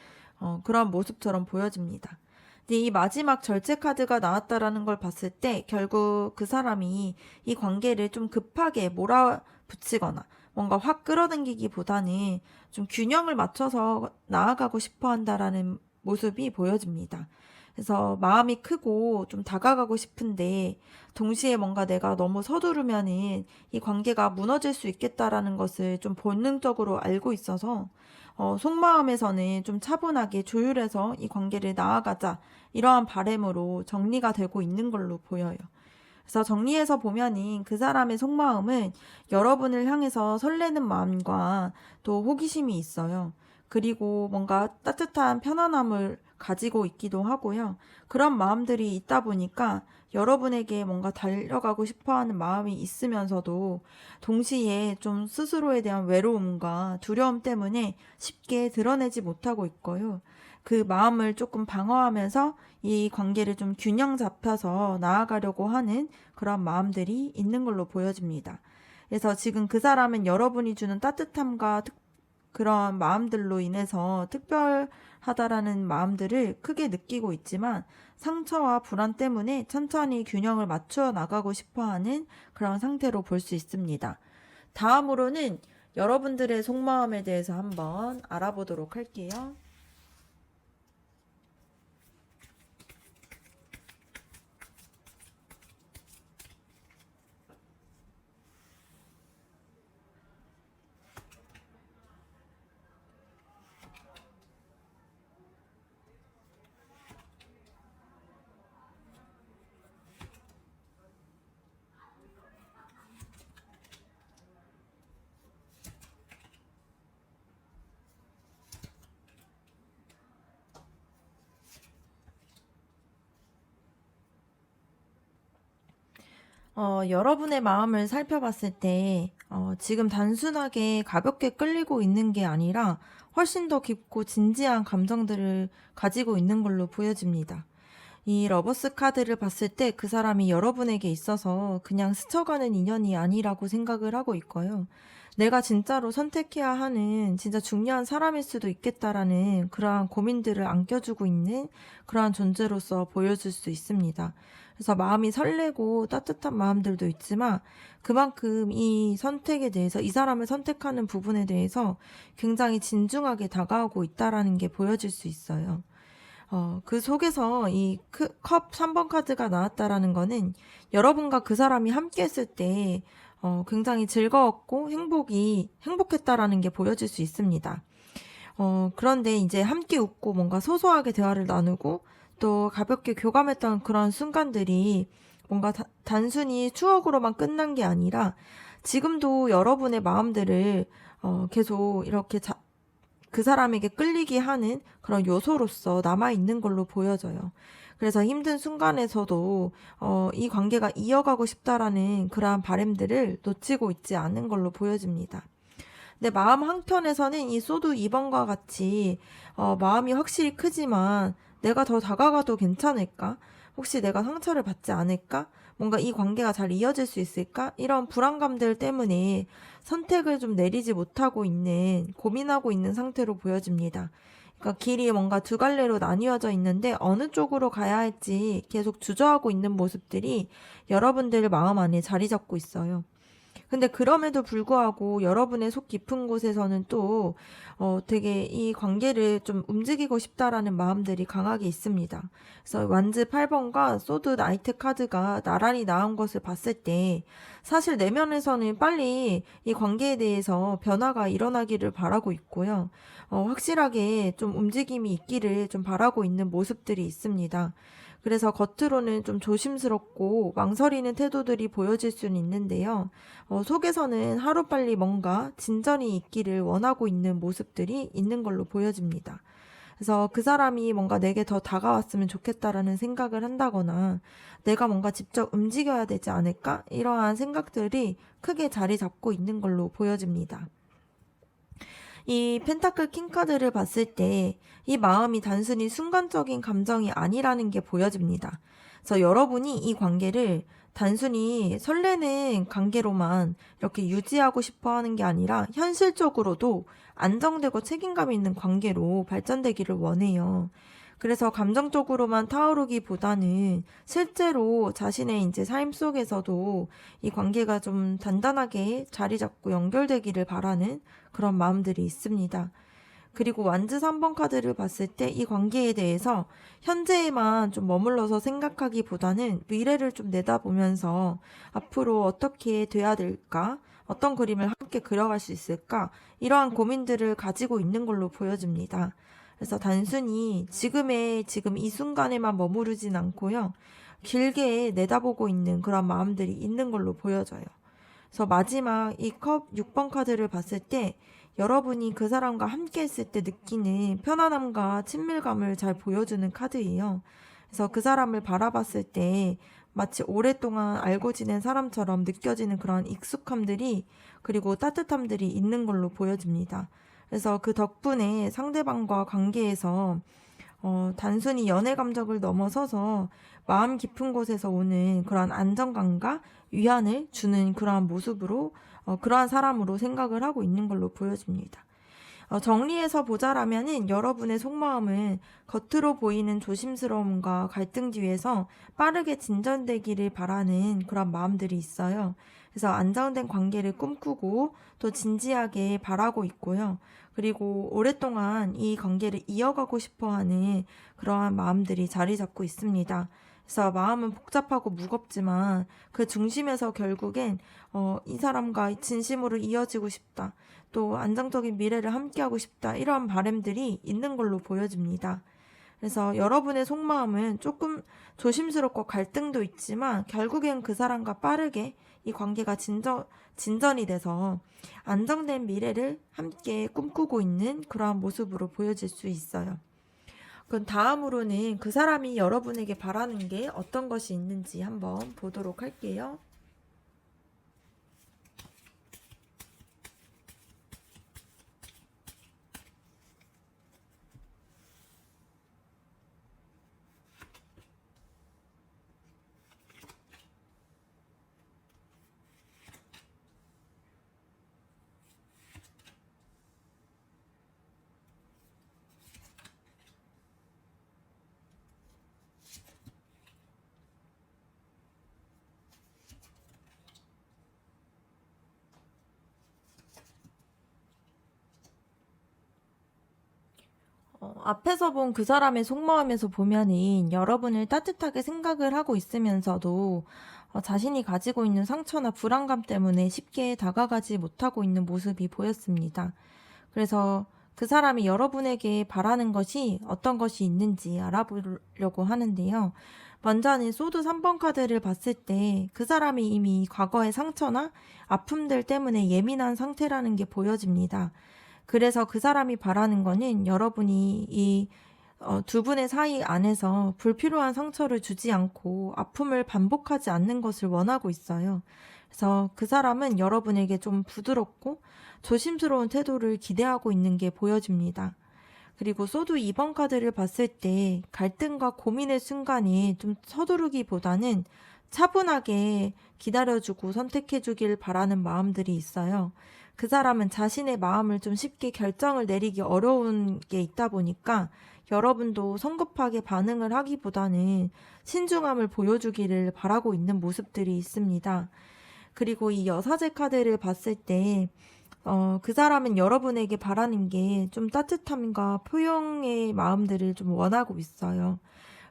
그런 모습처럼 보여집니다. 근데 이 마지막 절제 카드가 나왔다라는 걸 봤을 때 결국 그 사람이 이 관계를 좀 급하게 몰아붙이거나 뭔가 확 끌어당기기보다는 좀 균형을 맞춰서 나아가고 싶어 한다라는 모습이 보여집니다. 그래서 마음이 크고 좀 다가가고 싶은데 동시에 뭔가 내가 너무 서두르면은 이 관계가 무너질 수 있겠다라는 것을 좀 본능적으로 알고 있어서 속마음에서는 좀 차분하게 조율해서 이 관계를 나아가자 이러한 바람으로 정리가 되고 있는 걸로 보여요. 그래서 정리해서 보면은 그 사람의 속마음은 여러분을 향해서 설레는 마음과 또 호기심이 있어요. 그리고 뭔가 따뜻한 편안함을 가지고 있기도 하고요. 그런 마음들이 있다 보니까 여러분에게 뭔가 달려가고 싶어 하는 마음이 있으면서도 동시에 좀 스스로에 대한 외로움과 두려움 때문에 쉽게 드러내지 못하고 있고요. 그 마음을 조금 방어하면서 이 관계를 좀 균형 잡혀서 나아가려고 하는 그런 마음들이 있는 걸로 보여집니다. 그래서 지금 그 사람은 여러분이 주는 따뜻함과 그런 마음들로 인해서 특별하다라는 마음들을 크게 느끼고 있지만 상처와 불안 때문에 천천히 균형을 맞추어 나가고 싶어 하는 그런 상태로 볼 수 있습니다. 다음으로는 여러분들의 속마음에 대해서 한번 알아보도록 할게요. 여러분의 마음을 살펴봤을 때, 지금 단순하게 가볍게 끌리고 있는 게 아니라 훨씬 더 깊고 진지한 감정들을 가지고 있는 걸로 보여집니다. 이 러버스 카드를 봤을 때 그 사람이 여러분에게 있어서 그냥 스쳐가는 인연이 아니라고 생각을 하고 있고요. 내가 진짜로 선택해야 하는 진짜 중요한 사람일 수도 있겠다라는 그러한 고민들을 안겨주고 있는 그러한 존재로서 보여줄 수 있습니다. 그래서 마음이 설레고 따뜻한 마음들도 있지만 그만큼 이 선택에 대해서 이 사람을 선택하는 부분에 대해서 굉장히 진중하게 다가오고 있다라는 게 보여질 수 있어요. 그 속에서 이 컵 3번 카드가 나왔다라는 거는 여러분과 그 사람이 함께 했을 때 굉장히 즐거웠고 행복했다라는 게 보여질 수 있습니다. 그런데 이제 함께 웃고 뭔가 소소하게 대화를 나누고 또 가볍게 교감했던 그런 순간들이 뭔가 단순히 추억으로만 끝난 게 아니라 지금도 여러분의 마음들을 계속 이렇게 그 사람에게 끌리게 하는 그런 요소로서 남아있는 걸로 보여져요. 그래서 힘든 순간에서도 이 관계가 이어가고 싶다라는 그러한 바람들을 놓치고 있지 않은 걸로 보여집니다. 근데 마음 한켠에서는 이 소드 2번과 같이 마음이 확실히 크지만 내가 더 다가가도 괜찮을까? 혹시 내가 상처를 받지 않을까? 뭔가 이 관계가 잘 이어질 수 있을까? 이런 불안감들 때문에 선택을 좀 내리지 못하고 있는, 고민하고 있는 상태로 보여집니다. 그러니까 길이 뭔가 두 갈래로 나뉘어져 있는데 어느 쪽으로 가야 할지 계속 주저하고 있는 모습들이 여러분들 마음 안에 자리 잡고 있어요. 근데 그럼에도 불구하고 여러분의 속 깊은 곳에서는 또 되게 이 관계를 좀 움직이고 싶다라는 마음들이 강하게 있습니다. 그래서 완즈 8번과 소드 나이트 카드가 나란히 나온 것을 봤을 때 사실 내면에서는 빨리 이 관계에 대해서 변화가 일어나기를 바라고 있고요. 확실하게 좀 움직임이 있기를 좀 바라고 있는 모습들이 있습니다. 그래서 겉으로는 좀 조심스럽고 망설이는 태도들이 보여질 수는 있는데요. 속에서는 하루빨리 뭔가 진전이 있기를 원하고 있는 모습들이 있는 걸로 보여집니다. 그래서 그 사람이 뭔가 내게 더 다가왔으면 좋겠다라는 생각을 한다거나 내가 뭔가 직접 움직여야 되지 않을까? 이러한 생각들이 크게 자리 잡고 있는 걸로 보여집니다. 이 펜타클 킹카드를 봤을 때 이 마음이 단순히 순간적인 감정이 아니라는 게 보여집니다. 그래서 여러분이 이 관계를 단순히 설레는 관계로만 이렇게 유지하고 싶어 하는 게 아니라 현실적으로도 안정되고 책임감 있는 관계로 발전되기를 원해요. 그래서 감정적으로만 타오르기보다는 실제로 자신의 이제 삶 속에서도 이 관계가 좀 단단하게 자리 잡고 연결되기를 바라는 그런 마음들이 있습니다. 그리고 완즈 3번 카드를 봤을 때 이 관계에 대해서 현재에만 좀 머물러서 생각하기보다는 미래를 좀 내다보면서 앞으로 어떻게 돼야 될까? 어떤 그림을 함께 그려갈 수 있을까? 이러한 고민들을 가지고 있는 걸로 보여집니다. 그래서 단순히 지금 이 순간에만 머무르진 않고요. 길게 내다보고 있는 그런 마음들이 있는 걸로 보여져요. 그래서 마지막 이 컵 6번 카드를 봤을 때 여러분이 그 사람과 함께 했을 때 느끼는 편안함과 친밀감을 잘 보여주는 카드예요. 그래서 그 사람을 바라봤을 때 마치 오랫동안 알고 지낸 사람처럼 느껴지는 그런 익숙함들이 그리고 따뜻함들이 있는 걸로 보여집니다. 그래서 그 덕분에 상대방과 관계에서 단순히 연애 감정을 넘어서서 마음 깊은 곳에서 오는 그러한 안정감과 위안을 주는 그러한 모습으로 그러한 사람으로 생각을 하고 있는 걸로 보여집니다. 정리해서 보자라면은 여러분의 속마음은 겉으로 보이는 조심스러움과 갈등 뒤에서 빠르게 진전되기를 바라는 그런 마음들이 있어요. 그래서 안정된 관계를 꿈꾸고 또 진지하게 바라고 있고요. 그리고 오랫동안 이 관계를 이어가고 싶어 하는 그러한 마음들이 자리 잡고 있습니다. 그래서 마음은 복잡하고 무겁지만 그 중심에서 결국엔 이 사람과 진심으로 이어지고 싶다. 또 안정적인 미래를 함께하고 싶다. 이런 바람들이 있는 걸로 보여집니다. 그래서 여러분의 속마음은 조금 조심스럽고 갈등도 있지만 결국엔 그 사람과 빠르게 이 관계가 진전이 돼서 안정된 미래를 함께 꿈꾸고 있는 그러한 모습으로 보여질 수 있어요. 그럼 다음으로는 그 사람이 여러분에게 바라는 게 어떤 것이 있는지 한번 보도록 할게요. 앞에서 본 그 사람의 속마음에서 보면은 여러분을 따뜻하게 생각을 하고 있으면서도 자신이 가지고 있는 상처나 불안감 때문에 쉽게 다가가지 못하고 있는 모습이 보였습니다. 그래서 그 사람이 여러분에게 바라는 것이 어떤 것이 있는지 알아보려고 하는데요. 먼저는 소드 3번 카드를 봤을 때 그 사람이 이미 과거의 상처나 아픔들 때문에 예민한 상태라는 게 보여집니다. 그래서 그 사람이 바라는 거는 여러분이 이 두 분의 사이 안에서 불필요한 상처를 주지 않고 아픔을 반복하지 않는 것을 원하고 있어요. 그래서 그 사람은 여러분에게 좀 부드럽고 조심스러운 태도를 기대하고 있는 게 보여집니다. 그리고 소드 2번 카드를 봤을 때 갈등과 고민의 순간에 좀 서두르기보다는 차분하게 기다려주고 선택해주길 바라는 마음들이 있어요. 그 사람은 자신의 마음을 좀 쉽게 결정을 내리기 어려운 게 있다 보니까 여러분도 성급하게 반응을 하기보다는 신중함을 보여주기를 바라고 있는 모습들이 있습니다. 그리고 이 여사제 카드를 봤을 때 그 사람은 여러분에게 바라는 게 좀 따뜻함과 포용의 마음들을 좀 원하고 있어요.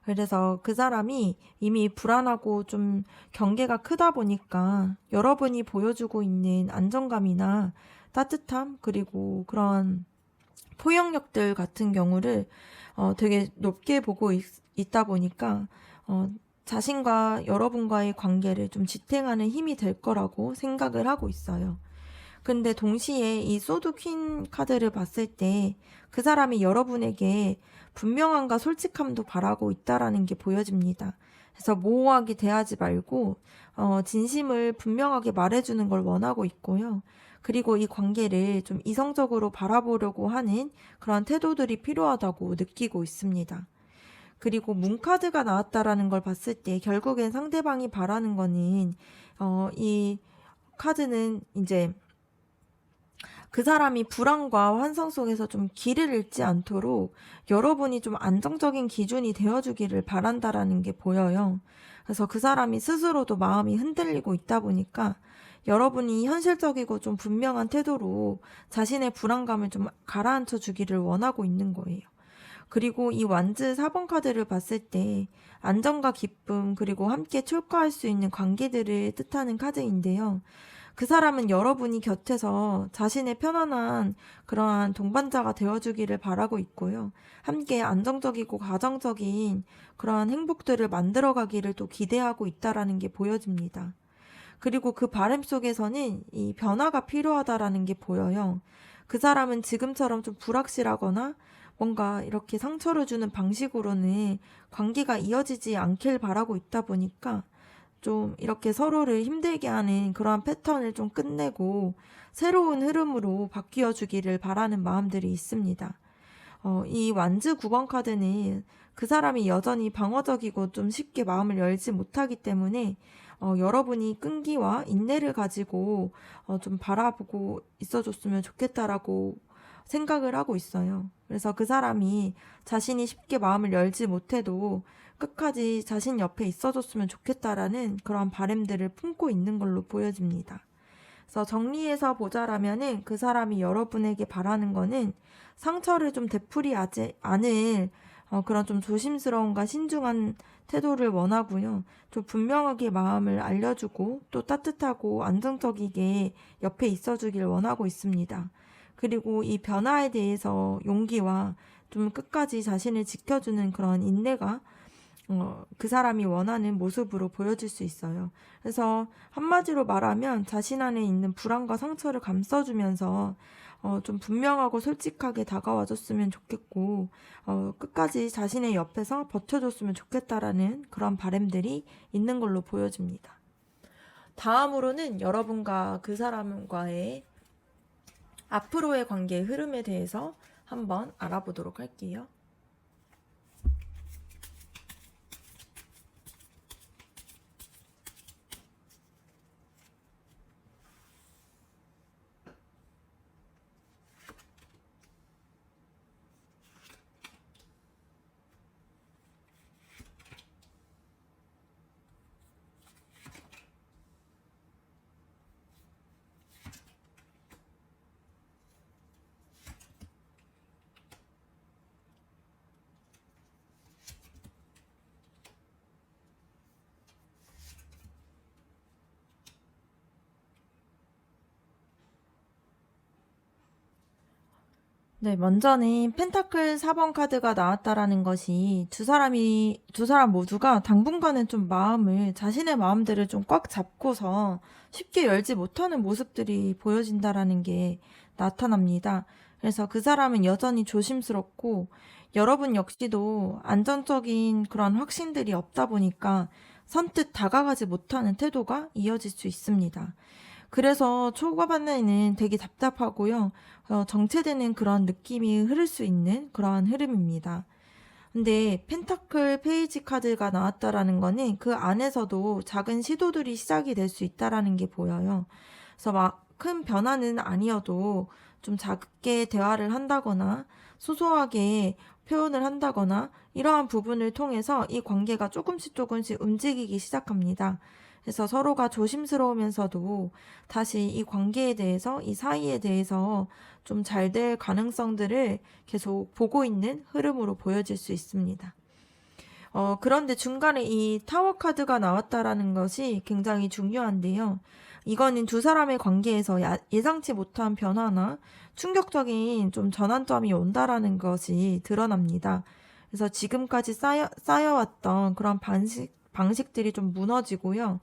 그래서 그 사람이 이미 불안하고 좀 경계가 크다 보니까 여러분이 보여주고 있는 안정감이나 따뜻함, 그리고 그런 포용력들 같은 경우를 되게 높게 보고 있다 보니까 자신과 여러분과의 관계를 좀 지탱하는 힘이 될 거라고 생각을 하고 있어요. 근데 동시에 이 소드 퀸 카드를 봤을 때 그 사람이 여러분에게 분명함과 솔직함도 바라고 있다라는 게 보여집니다. 그래서 모호하게 대하지 말고 진심을 분명하게 말해주는 걸 원하고 있고요. 그리고 이 관계를 좀 이성적으로 바라보려고 하는 그런 태도들이 필요하다고 느끼고 있습니다. 그리고 문 카드가 나왔다라는 걸 봤을 때 결국엔 상대방이 바라는 거는 이 카드는 이제 그 사람이 불안과 환상 속에서 좀 길을 잃지 않도록 여러분이 좀 안정적인 기준이 되어주기를 바란다라는 게 보여요. 그래서 그 사람이 스스로도 마음이 흔들리고 있다 보니까 여러분이 현실적이고 좀 분명한 태도로 자신의 불안감을 좀 가라앉혀 주기를 원하고 있는 거예요. 그리고 이 완즈 4번 카드를 봤을 때 안정과 기쁨, 그리고 함께 출가할 수 있는 관계들을 뜻하는 카드인데요. 그 사람은 여러분이 곁에서 자신의 편안한 그러한 동반자가 되어주기를 바라고 있고요. 함께 안정적이고 가정적인 그러한 행복들을 만들어가기를 또 기대하고 있다라는 게 보여집니다. 그리고 그 바람 속에서는 이 변화가 필요하다라는 게 보여요. 그 사람은 지금처럼 좀 불확실하거나 뭔가 이렇게 상처를 주는 방식으로는 관계가 이어지지 않길 바라고 있다 보니까 좀 이렇게 서로를 힘들게 하는 그러한 패턴을 좀 끝내고 새로운 흐름으로 바뀌어 주기를 바라는 마음들이 있습니다. 이 완즈 9번 카드는 그 사람이 여전히 방어적이고 좀 쉽게 마음을 열지 못하기 때문에 여러분이 끈기와 인내를 가지고 좀 바라보고 있어줬으면 좋겠다라고 생각을 하고 있어요. 그래서 그 사람이 자신이 쉽게 마음을 열지 못해도 끝까지 자신 옆에 있어줬으면 좋겠다라는 그런 바람들을 품고 있는 걸로 보여집니다. 그래서 정리해서 보자라면은 그 사람이 여러분에게 바라는 거는 상처를 좀 되풀이하지 않을 그런 좀 조심스러움과 신중한 태도를 원하고요. 좀 분명하게 마음을 알려주고 또 따뜻하고 안정적이게 옆에 있어주길 원하고 있습니다. 그리고 이 변화에 대해서 용기와 좀 끝까지 자신을 지켜주는 그런 인내가 그 사람이 원하는 모습으로 보여질 수 있어요. 그래서 한마디로 말하면 자신 안에 있는 불안과 상처를 감싸주면서 좀 분명하고 솔직하게 다가와줬으면 좋겠고 끝까지 자신의 옆에서 버텨줬으면 좋겠다라는 그런 바람들이 있는 걸로 보여집니다. 다음으로는 여러분과 그 사람과의 앞으로의 관계의 흐름에 대해서 한번 알아보도록 할게요. 네, 먼저는 펜타클 4번 카드가 나왔다라는 것이 두 사람 모두가 당분간은 좀 자신의 마음들을 좀 꽉 잡고서 쉽게 열지 못하는 모습들이 보여진다라는 게 나타납니다. 그래서 그 사람은 여전히 조심스럽고 여러분 역시도 안정적인 그런 확신들이 없다 보니까 선뜻 다가가지 못하는 태도가 이어질 수 있습니다. 그래서 초반에는 되게 답답하고요. 정체되는 그런 느낌이 흐를 수 있는 그러한 흐름입니다. 근데 펜타클 페이지 카드가 나왔다라는 거는 그 안에서도 작은 시도들이 시작이 될 수 있다라는 게 보여요. 그래서 막 큰 변화는 아니어도 좀 작게 대화를 한다거나 소소하게 표현을 한다거나 이러한 부분을 통해서 이 관계가 조금씩 움직이기 시작합니다. 그래서 서로가 조심스러우면서도 다시 이 관계에 대해서, 이 사이에 대해서 좀 잘 될 가능성들을 계속 보고 있는 흐름으로 보여질 수 있습니다. 그런데 중간에 이 타워 카드가 나왔다라는 것이 굉장히 중요한데요. 이거는 두 사람의 관계에서 예상치 못한 변화나 충격적인 좀 전환점이 온다라는 것이 드러납니다. 그래서 지금까지 쌓여왔던 그런 방식들이 좀 무너지고요.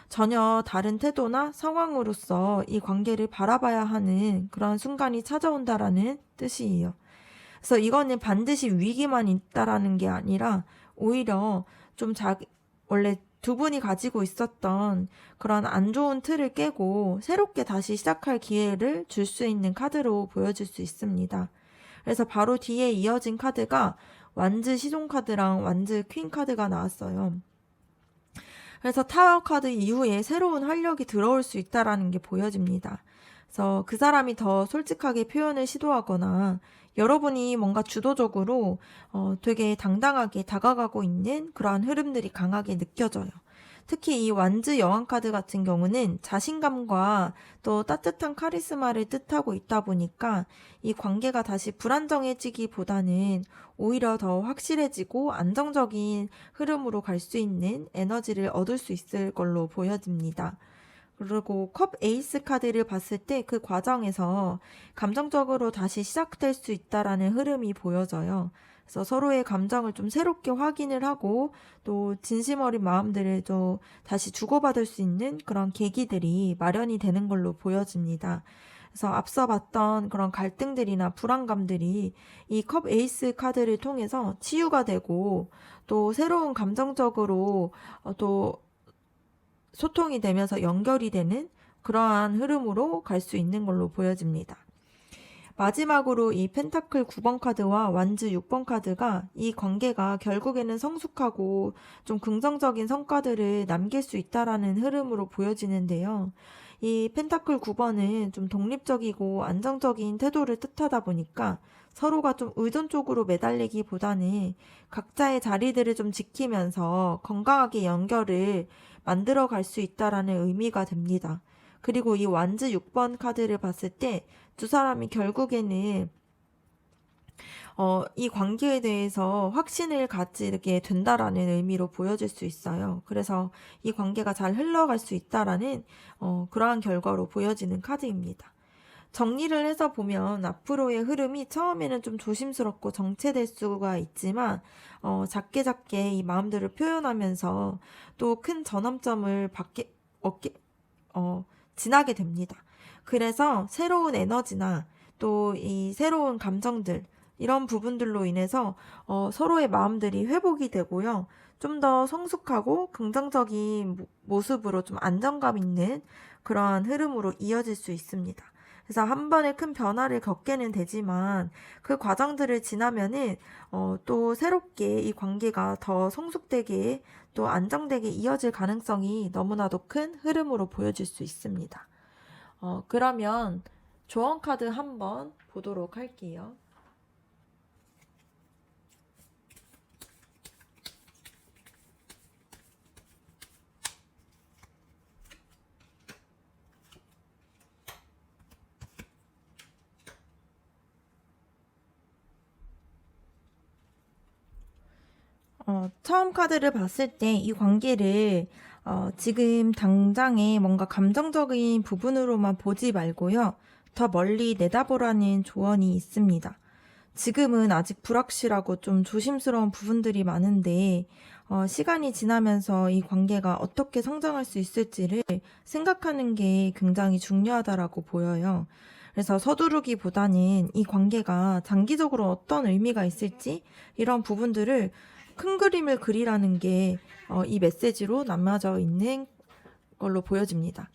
전혀 다른 태도나 상황으로서 이 관계를 바라봐야 하는 그런 순간이 찾아온다라는 뜻이에요. 그래서 이거는 반드시 위기만 있다라는 게 아니라 오히려 원래 두 분이 가지고 있었던 그런 안 좋은 틀을 깨고 새롭게 다시 시작할 기회를 줄 수 있는 카드로 보여질 수 있습니다. 그래서 바로 뒤에 이어진 카드가 완즈 시종 카드랑 완즈 퀸 카드가 나왔어요. 그래서 타워 카드 이후에 새로운 활력이 들어올 수 있다라는 게 보여집니다. 그래서 그 사람이 더 솔직하게 표현을 시도하거나 여러분이 뭔가 주도적으로 되게 당당하게 다가가고 있는 그러한 흐름들이 강하게 느껴져요. 특히 이 완즈 여왕 카드 같은 경우는 자신감과 또 따뜻한 카리스마를 뜻하고 있다 보니까 이 관계가 다시 불안정해지기보다는 오히려 더 확실해지고 안정적인 흐름으로 갈 수 있는 에너지를 얻을 수 있을 걸로 보여집니다. 그리고 컵 에이스 카드를 봤을 때 그 과정에서 감정적으로 다시 시작될 수 있다라는 흐름이 보여져요. 그래서 서로의 감정을 좀 새롭게 확인을 하고 또 진심 어린 마음들을 또 다시 주고받을 수 있는 그런 계기들이 마련이 되는 걸로 보여집니다. 그래서 앞서 봤던 그런 갈등들이나 불안감들이 이 컵 에이스 카드를 통해서 치유가 되고 또 새로운 감정적으로 또 소통이 되면서 연결이 되는 그러한 흐름으로 갈 수 있는 걸로 보여집니다. 마지막으로 이 펜타클 9번 카드와 완즈 6번 카드가 이 관계가 결국에는 성숙하고 좀 긍정적인 성과들을 남길 수 있다라는 흐름으로 보여지는데요. 이 펜타클 9번은 좀 독립적이고 안정적인 태도를 뜻하다 보니까 서로가 좀 의존적으로 매달리기보다는 각자의 자리들을 좀 지키면서 건강하게 연결을 만들어 갈 수 있다라는 의미가 됩니다. 그리고 이 완즈 6번 카드를 봤을 때 두 사람이 결국에는 이 관계에 대해서 확신을 가지게 된다라는 의미로 보여질 수 있어요. 그래서 이 관계가 잘 흘러갈 수 있다라는 그러한 결과로 보여지는 카드입니다. 정리를 해서 보면 앞으로의 흐름이 처음에는 좀 조심스럽고 정체될 수가 있지만 작게 이 마음들을 표현하면서 또 큰 전환점을 지나게 됩니다. 그래서 새로운 에너지나 또 이 새로운 감정들 이런 부분들로 인해서 서로의 마음들이 회복이 되고요. 좀 더 성숙하고 긍정적인 모습으로 좀 안정감 있는 그러한 흐름으로 이어질 수 있습니다. 그래서 한 번에 큰 변화를 겪게는 되지만 그 과정들을 지나면은 또 새롭게 이 관계가 더 성숙되게 또 안정되게 이어질 가능성이 너무나도 큰 흐름으로 보여질 수 있습니다. 그러면 조언 카드 한번 보도록 할게요. 처음 카드를 봤을 때 이 관계를 지금 당장에 뭔가 감정적인 부분으로만 보지 말고요. 더 멀리 내다보라는 조언이 있습니다. 지금은 아직 불확실하고 좀 조심스러운 부분들이 많은데, 시간이 지나면서 이 관계가 어떻게 성장할 수 있을지를 생각하는 게 굉장히 중요하다라고 보여요. 그래서 서두르기보다는 이 관계가 장기적으로 어떤 의미가 있을지 이런 부분들을 큰 그림을 그리라는 게 이 메시지로 남겨져 있는 걸로 보여집니다.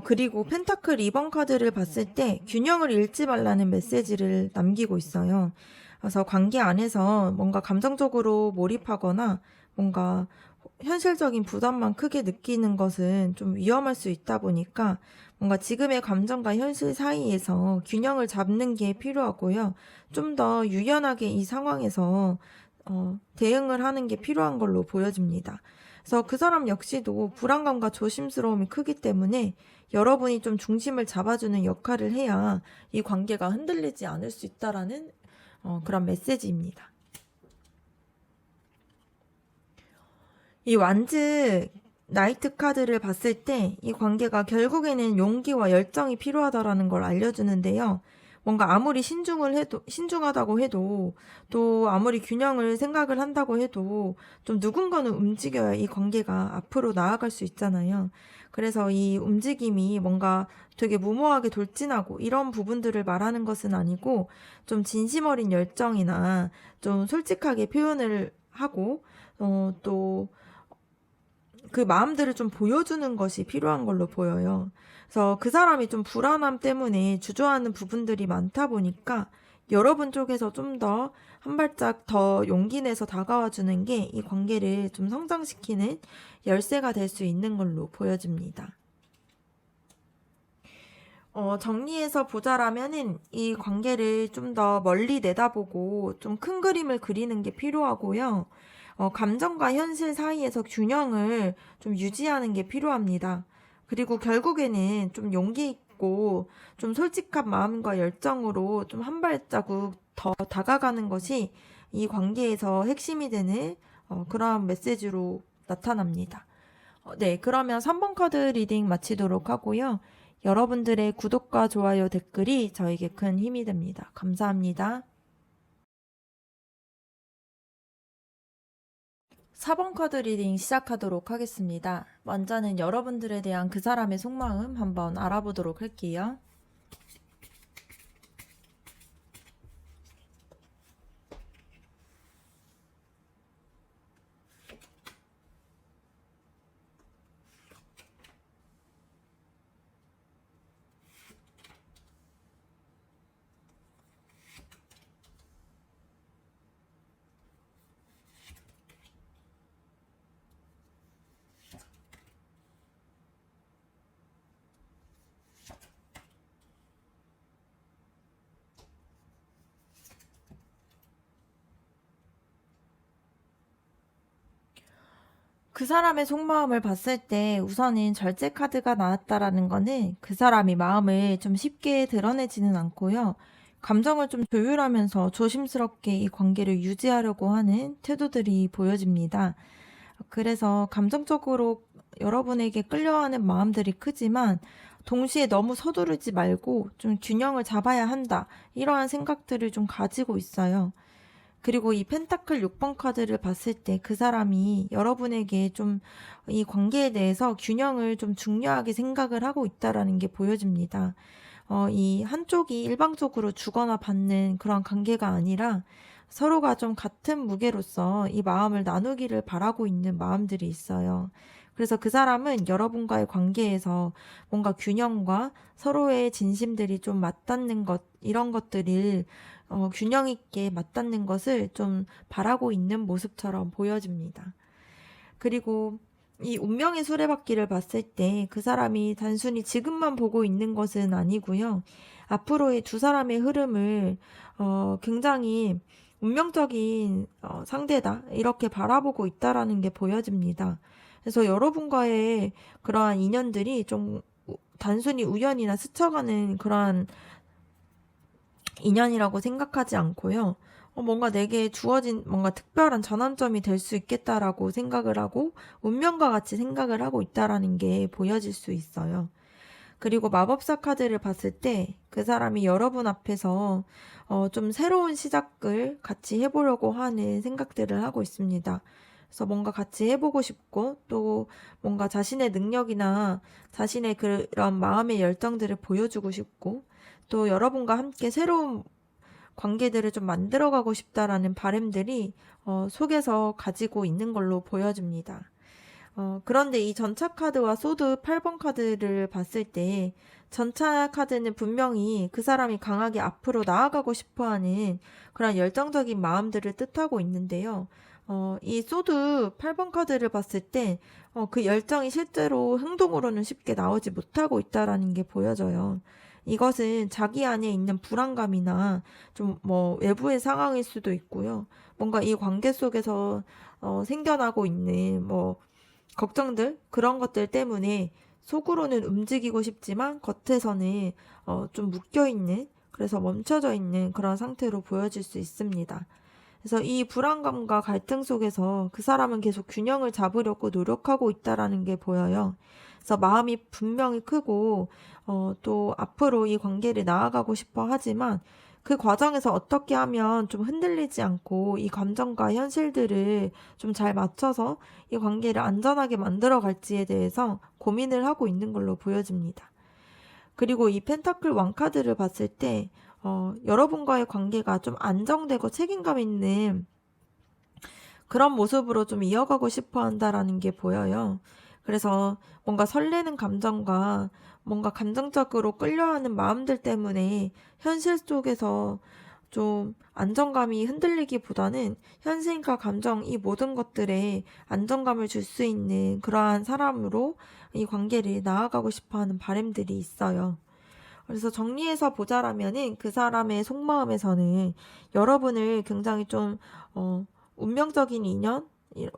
그리고 펜타클 2번 카드를 봤을 때 균형을 잃지 말라는 메시지를 남기고 있어요. 그래서 관계 안에서 뭔가 감정적으로 몰입하거나 뭔가 현실적인 부담만 크게 느끼는 것은 좀 위험할 수 있다 보니까 뭔가 지금의 감정과 현실 사이에서 균형을 잡는 게 필요하고요. 좀 더 유연하게 이 상황에서 대응을 하는 게 필요한 걸로 보여집니다. 그래서 그 사람 역시도 불안감과 조심스러움이 크기 때문에 여러분이 좀 중심을 잡아주는 역할을 해야 이 관계가 흔들리지 않을 수 있다라는 그런 메시지입니다. 이 완즈 나이트 카드를 봤을 때 이 관계가 결국에는 용기와 열정이 필요하다라는 걸 알려주는데요. 뭔가 아무리 신중하다고 해도, 또 아무리 균형을 생각을 한다고 해도, 좀 누군가는 움직여야 이 관계가 앞으로 나아갈 수 있잖아요. 그래서 이 움직임이 뭔가 되게 무모하게 돌진하고 이런 부분들을 말하는 것은 아니고, 좀 진심 어린 열정이나 좀 솔직하게 표현을 하고, 또 그 마음들을 좀 보여주는 것이 필요한 걸로 보여요. 그래서 그 사람이 좀 불안함 때문에 주저하는 부분들이 많다 보니까 여러분 쪽에서 좀 더 한 발짝 더 용기 내서 다가와 주는 게 이 관계를 좀 성장시키는 열쇠가 될 수 있는 걸로 보여집니다. 정리해서 보자라면은 이 관계를 좀 더 멀리 내다보고 좀 큰 그림을 그리는 게 필요하고요. 감정과 현실 사이에서 균형을 좀 유지하는 게 필요합니다. 그리고 결국에는 좀 용기 있고 좀 솔직한 마음과 열정으로 좀 한 발자국 더 다가가는 것이 이 관계에서 핵심이 되는 그러한 메시지로 나타납니다. 네, 그러면 3번 카드 리딩 마치도록 하고요. 여러분들의 구독과 좋아요, 댓글이 저에게 큰 힘이 됩니다. 감사합니다. 4번 카드 리딩 시작하도록 하겠습니다. 먼저는 여러분들에 대한 그 사람의 속마음 한번 알아보도록 할게요. 그 사람의 속마음을 봤을 때 우선은 절제 카드가 나왔다라는 거는 그 사람이 마음을 좀 쉽게 드러내지는 않고요. 감정을 좀 조율하면서 조심스럽게 이 관계를 유지하려고 하는 태도들이 보여집니다. 그래서 감정적으로 여러분에게 끌려하는 마음들이 크지만 동시에 너무 서두르지 말고 좀 균형을 잡아야 한다. 이러한 생각들을 좀 가지고 있어요. 그리고 이 펜타클 6번 카드를 봤을 때 그 사람이 여러분에게 좀 이 관계에 대해서 균형을 좀 중요하게 생각을 하고 있다라는 게 보여집니다. 이 한쪽이 일방적으로 주거나 받는 그런 관계가 아니라 서로가 좀 같은 무게로서 이 마음을 나누기를 바라고 있는 마음들이 있어요. 그래서 그 사람은 여러분과의 관계에서 뭔가 균형과 서로의 진심들이 좀 맞닿는 것, 이런 것들을 균형 있게 맞닿는 것을 좀 바라고 있는 모습처럼 보여집니다. 그리고 이 운명의 수레바퀴를 봤을 때 그 사람이 단순히 지금만 보고 있는 것은 아니고요. 앞으로의 두 사람의 흐름을 굉장히 운명적인 상대다 이렇게 바라보고 있다라는 게 보여집니다. 그래서 여러분과의 그러한 인연들이 좀 단순히 우연이나 스쳐가는 그러한 인연이라고 생각하지 않고요. 뭔가 내게 주어진 뭔가 특별한 전환점이 될 수 있겠다라고 생각을 하고 운명과 같이 생각을 하고 있다라는 게 보여질 수 있어요. 그리고 마법사 카드를 봤을 때 그 사람이 여러분 앞에서 좀 새로운 시작을 같이 해보려고 하는 생각들을 하고 있습니다. 그래서 뭔가 같이 해보고 싶고 또 뭔가 자신의 능력이나 자신의 그런 마음의 열정들을 보여주고 싶고 또 여러분과 함께 새로운 관계들을 좀 만들어가고 싶다라는 바람들이 속에서 가지고 있는 걸로 보여집니다. 그런데 이 전차 카드와 소드 8번 카드를 봤을 때 전차 카드는 분명히 그 사람이 강하게 앞으로 나아가고 싶어 하는 그런 열정적인 마음들을 뜻하고 있는데요. 이 소드 8번 카드를 봤을 때 그 열정이 실제로 행동으로는 쉽게 나오지 못하고 있다라는 게 보여져요. 이것은 자기 안에 있는 불안감이나 좀 뭐 외부의 상황일 수도 있고요. 뭔가 이 관계 속에서 생겨나고 있는 뭐 걱정들 그런 것들 때문에 속으로는 움직이고 싶지만 겉에서는 좀 묶여있는 그래서 멈춰져 있는 그런 상태로 보여질 수 있습니다. 그래서 이 불안감과 갈등 속에서 그 사람은 계속 균형을 잡으려고 노력하고 있다라는 게 보여요. 그래서 마음이 분명히 크고 또 앞으로 이 관계를 나아가고 싶어 하지만 그 과정에서 어떻게 하면 좀 흔들리지 않고 이 감정과 현실들을 좀 잘 맞춰서 이 관계를 안전하게 만들어 갈지에 대해서 고민을 하고 있는 걸로 보여집니다. 그리고 이 펜타클 왕카드를 봤을 때 여러분과의 관계가 좀 안정되고 책임감 있는 그런 모습으로 좀 이어가고 싶어 한다라는 게 보여요. 그래서 뭔가 설레는 감정과 뭔가 감정적으로 끌려하는 마음들 때문에 현실 속에서 좀 안정감이 흔들리기보다는 현실과 감정 이 모든 것들에 안정감을 줄 수 있는 그러한 사람으로 이 관계를 나아가고 싶어 하는 바람들이 있어요. 그래서 정리해서 보자라면은 그 사람의 속마음에서는 여러분을 굉장히 좀 운명적인 인연,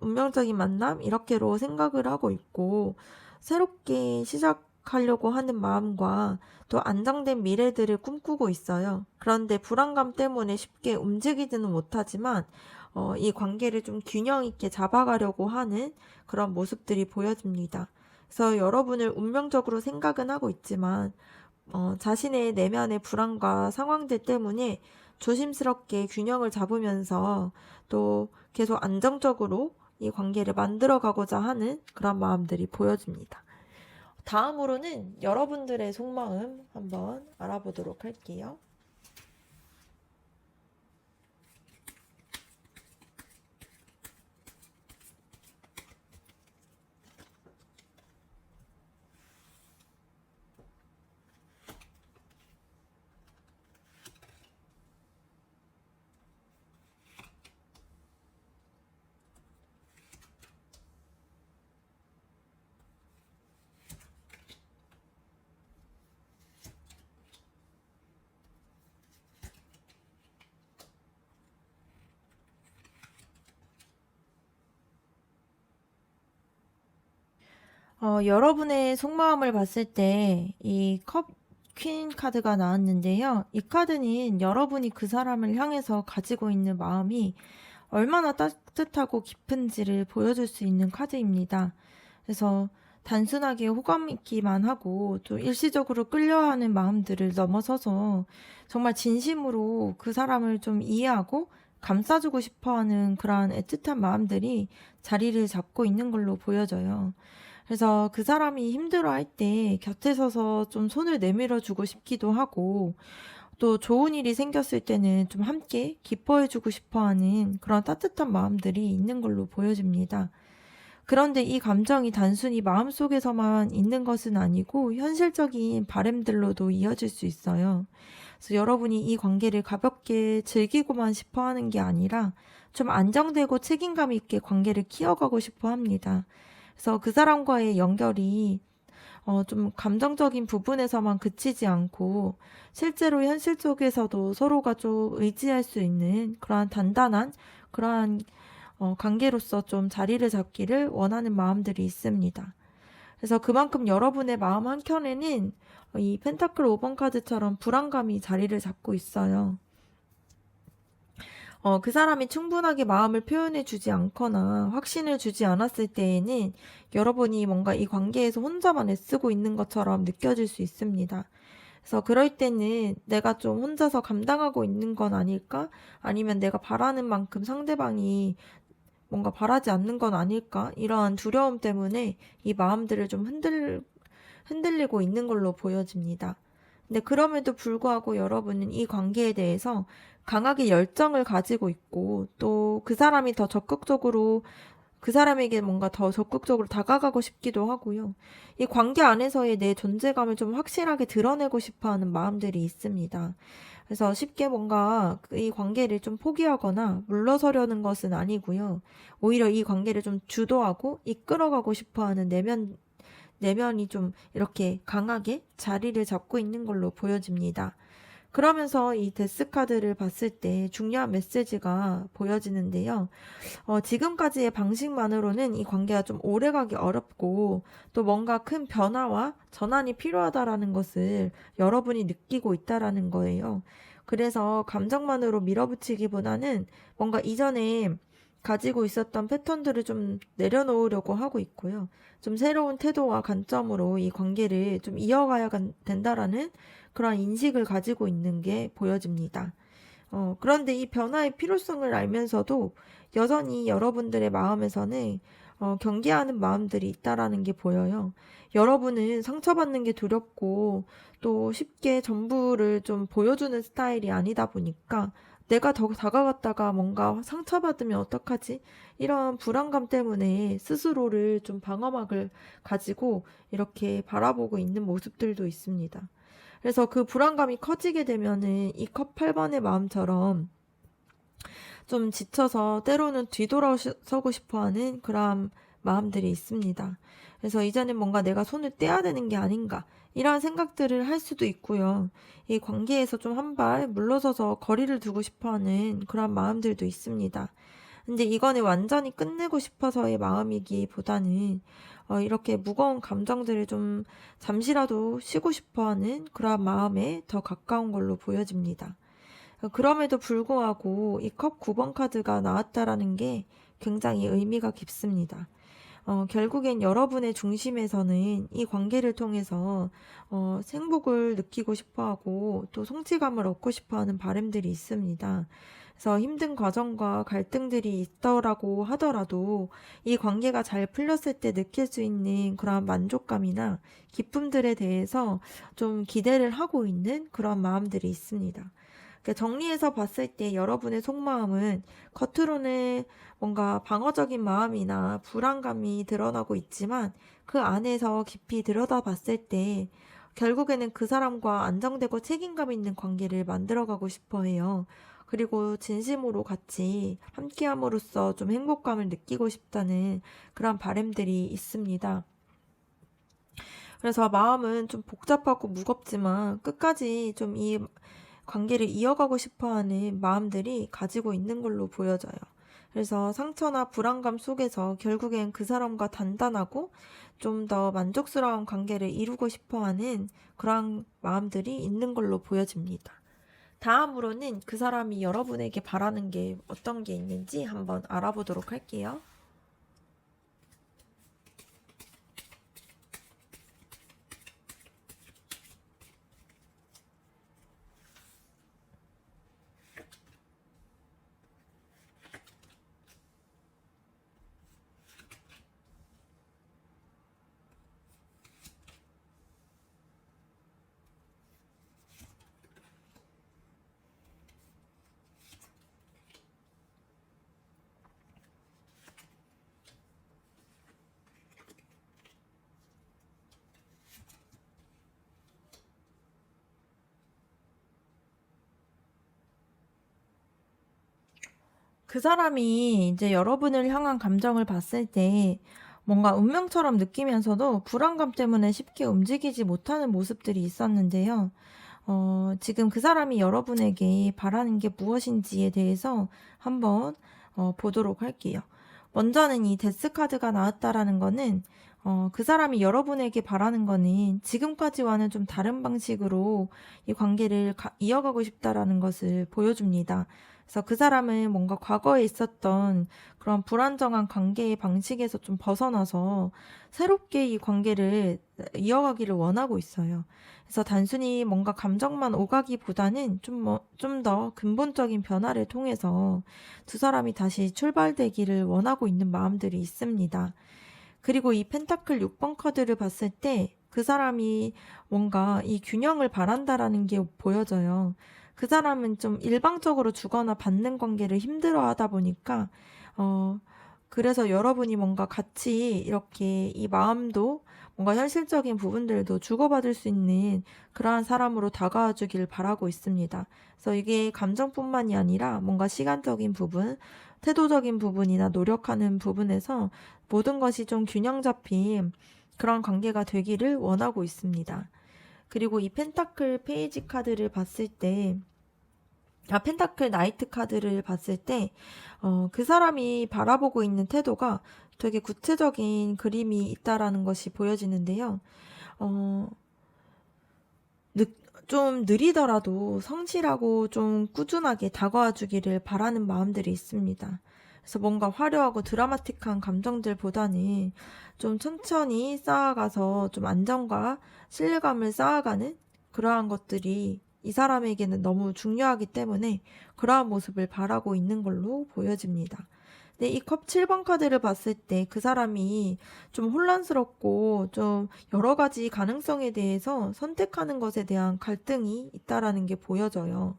운명적인 만남 이렇게로 생각을 하고 있고 새롭게 시작하려고 하는 마음과 또 안정된 미래들을 꿈꾸고 있어요. 그런데 불안감 때문에 쉽게 움직이지는 못하지만 이 관계를 좀 균형 있게 잡아가려고 하는 그런 모습들이 보여집니다. 그래서 여러분을 운명적으로 생각은 하고 있지만 자신의 내면의 불안과 상황들 때문에 조심스럽게 균형을 잡으면서 또 계속 안정적으로 이 관계를 만들어가고자 하는 그런 마음들이 보여집니다. 다음으로는 여러분들의 속마음 한번 알아보도록 할게요. 여러분의 속마음을 봤을 때 이 컵 퀸 카드가 나왔는데요. 이 카드는 여러분이 그 사람을 향해서 가지고 있는 마음이 얼마나 따뜻하고 깊은지를 보여줄 수 있는 카드입니다. 그래서 단순하게 호감 있기만 하고 또 일시적으로 끌려하는 마음들을 넘어서서 정말 진심으로 그 사람을 좀 이해하고 감싸주고 싶어 하는 그러한 애틋한 마음들이 자리를 잡고 있는 걸로 보여져요. 그래서 그 사람이 힘들어할 때 곁에 서서 좀 손을 내밀어 주고 싶기도 하고 또 좋은 일이 생겼을 때는 좀 함께 기뻐해주고 싶어 하는 그런 따뜻한 마음들이 있는 걸로 보여집니다. 그런데 이 감정이 단순히 마음속에서만 있는 것은 아니고 현실적인 바램들로도 이어질 수 있어요. 그래서 여러분이 이 관계를 가볍게 즐기고만 싶어 하는 게 아니라 좀 안정되고 책임감 있게 관계를 키워가고 싶어 합니다. 그래서 그 사람과의 연결이 좀 감정적인 부분에서만 그치지 않고 실제로 현실 속에서도 서로가 좀 의지할 수 있는 그러한 단단한 그러한 관계로서 좀 자리를 잡기를 원하는 마음들이 있습니다. 그래서 그만큼 여러분의 마음 한켠에는 이 펜타클 5번 카드처럼 불안감이 자리를 잡고 있어요. 그 사람이 충분하게 마음을 표현해 주지 않거나 확신을 주지 않았을 때에는 여러분이 뭔가 이 관계에서 혼자만 애쓰고 있는 것처럼 느껴질 수 있습니다. 그래서 그럴 때는 '내가 좀 혼자서 감당하고 있는 건 아닐까? 아니면 내가 바라는 만큼 상대방이 뭔가 바라지 않는 건 아닐까?' 이러한 두려움 때문에 이 마음들을 좀 흔들리고 있는 걸로 보여집니다. 근데 그럼에도 불구하고 여러분은 이 관계에 대해서 강하게 열정을 가지고 있고, 또 그 사람에게 뭔가 더 적극적으로 다가가고 싶기도 하고요. 이 관계 안에서의 내 존재감을 좀 확실하게 드러내고 싶어 하는 마음들이 있습니다. 그래서 쉽게 뭔가 이 관계를 좀 포기하거나 물러서려는 것은 아니고요. 오히려 이 관계를 좀 주도하고 이끌어가고 싶어 하는 내면이 좀 이렇게 강하게 자리를 잡고 있는 걸로 보여집니다. 그러면서 이 데스카드를 봤을 때 중요한 메시지가 보여지는데요. 지금까지의 방식만으로는 이 관계가 좀 오래가기 어렵고, 또 뭔가 큰 변화와 전환이 필요하다라는 것을 여러분이 느끼고 있다라는 거예요. 그래서 감정만으로 밀어붙이기보다는 뭔가 이전에 가지고 있었던 패턴들을 좀 내려놓으려고 하고 있고요. 좀 새로운 태도와 관점으로 이 관계를 좀 이어가야 된다라는 그런 인식을 가지고 있는 게 보여집니다. 그런데 이 변화의 필요성을 알면서도 여전히 여러분들의 마음에서는 경계하는 마음들이 있다라는 게 보여요. 여러분은 상처받는 게 두렵고, 또 쉽게 전부를 좀 보여주는 스타일이 아니다 보니까 내가 더 다가갔다가 뭔가 상처받으면 어떡하지? 이런 불안감 때문에 스스로를 좀 방어막을 가지고 이렇게 바라보고 있는 모습들도 있습니다. 그래서 그 불안감이 커지게 되면은 이 컵 8번의 마음처럼 좀 지쳐서 때로는 뒤돌아서고 싶어 하는 그런 마음들이 있습니다. 그래서 이제는 뭔가 내가 손을 떼야 되는 게 아닌가, 이런 생각들을 할 수도 있고요. 이 관계에서 좀 한 발 물러서서 거리를 두고 싶어 하는 그런 마음들도 있습니다. 근데 이거는 완전히 끝내고 싶어서의 마음이기보다는 이렇게 무거운 감정들을 좀 잠시라도 쉬고 싶어 하는 그런 마음에 더 가까운 걸로 보여집니다. 그럼에도 불구하고 이 컵 9번 카드가 나왔다라는 게 굉장히 의미가 깊습니다. 결국엔 여러분의 중심에서는 이 관계를 통해서 행복을 느끼고 싶어 하고, 또 성취감을 얻고 싶어 하는 바람들이 있습니다. 그래서 힘든 과정과 갈등들이 있더라고 하더라도 이 관계가 잘 풀렸을 때 느낄 수 있는 그런 만족감이나 기쁨들에 대해서 좀 기대를 하고 있는 그런 마음들이 있습니다. 그러니까 정리해서 봤을 때 여러분의 속마음은 겉으로는 뭔가 방어적인 마음이나 불안감이 드러나고 있지만, 그 안에서 깊이 들여다봤을 때 결국에는 그 사람과 안정되고 책임감 있는 관계를 만들어가고 싶어 해요. 그리고 진심으로 같이 함께함으로써 좀 행복감을 느끼고 싶다는 그런 바람들이 있습니다. 그래서 마음은 좀 복잡하고 무겁지만 끝까지 좀 이 관계를 이어가고 싶어 하는 마음들이 가지고 있는 걸로 보여져요. 그래서 상처나 불안감 속에서 결국엔 그 사람과 단단하고 좀 더 만족스러운 관계를 이루고 싶어 하는 그런 마음들이 있는 걸로 보여집니다. 다음으로는 그 사람이 여러분에게 바라는 게 어떤 게 있는지 한번 알아보도록 할게요. 그 사람이 이제 여러분을 향한 감정을 봤을 때 뭔가 운명처럼 느끼면서도 불안감 때문에 쉽게 움직이지 못하는 모습들이 있었는데요. 지금 그 사람이 여러분에게 바라는 게 무엇인지에 대해서 한번 보도록 할게요. 먼저는 이 데스 카드가 나왔다라는 거는 그 사람이 여러분에게 바라는 거는 지금까지와는 좀 다른 방식으로 이 관계를 이어가고 싶다라는 것을 보여줍니다. 그래서 그 사람은 뭔가 과거에 있었던 그런 불안정한 관계의 방식에서 좀 벗어나서 새롭게 이 관계를 이어가기를 원하고 있어요. 그래서 단순히 뭔가 감정만 오가기보다는 좀 더 근본적인 변화를 통해서 두 사람이 다시 출발되기를 원하고 있는 마음들이 있습니다. 그리고 이 펜타클 6번 카드를 봤을 때 그 사람이 뭔가 이 균형을 바란다라는 게 보여져요. 그 사람은 좀 일방적으로 주거나 받는 관계를 힘들어 하다 보니까, 어, 그래서 여러분이 뭔가 같이 이렇게 이 마음도 뭔가 현실적인 부분들도 주고받을 수 있는 그러한 사람으로 다가와 주길 바라고 있습니다. 그래서 이게 감정뿐만이 아니라 뭔가 시간적인 부분, 태도적인 부분이나 노력하는 부분에서 모든 것이 좀 균형 잡힌 그런 관계가 되기를 원하고 있습니다. 그리고 이 펜타클 페이지 카드를 봤을 때, 펜타클 나이트 카드를 봤을 때, 그 사람이 바라보고 있는 태도가 되게 구체적인 그림이 있다라는 것이 보여지는데요. 어, 느, 좀 느리더라도 성실하고 좀 꾸준하게 다가와 주기를 바라는 마음들이 있습니다. 그래서 뭔가 화려하고 드라마틱한 감정들보다는 좀 천천히 쌓아가서 좀 안정과 신뢰감을 쌓아가는 그러한 것들이 이 사람에게는 너무 중요하기 때문에 그러한 모습을 바라고 있는 걸로 보여집니다. 네, 이 컵 7번 카드를 봤을 때 그 사람이 좀 혼란스럽고 좀 여러 가지 가능성에 대해서 선택하는 것에 대한 갈등이 있다라는 게 보여져요.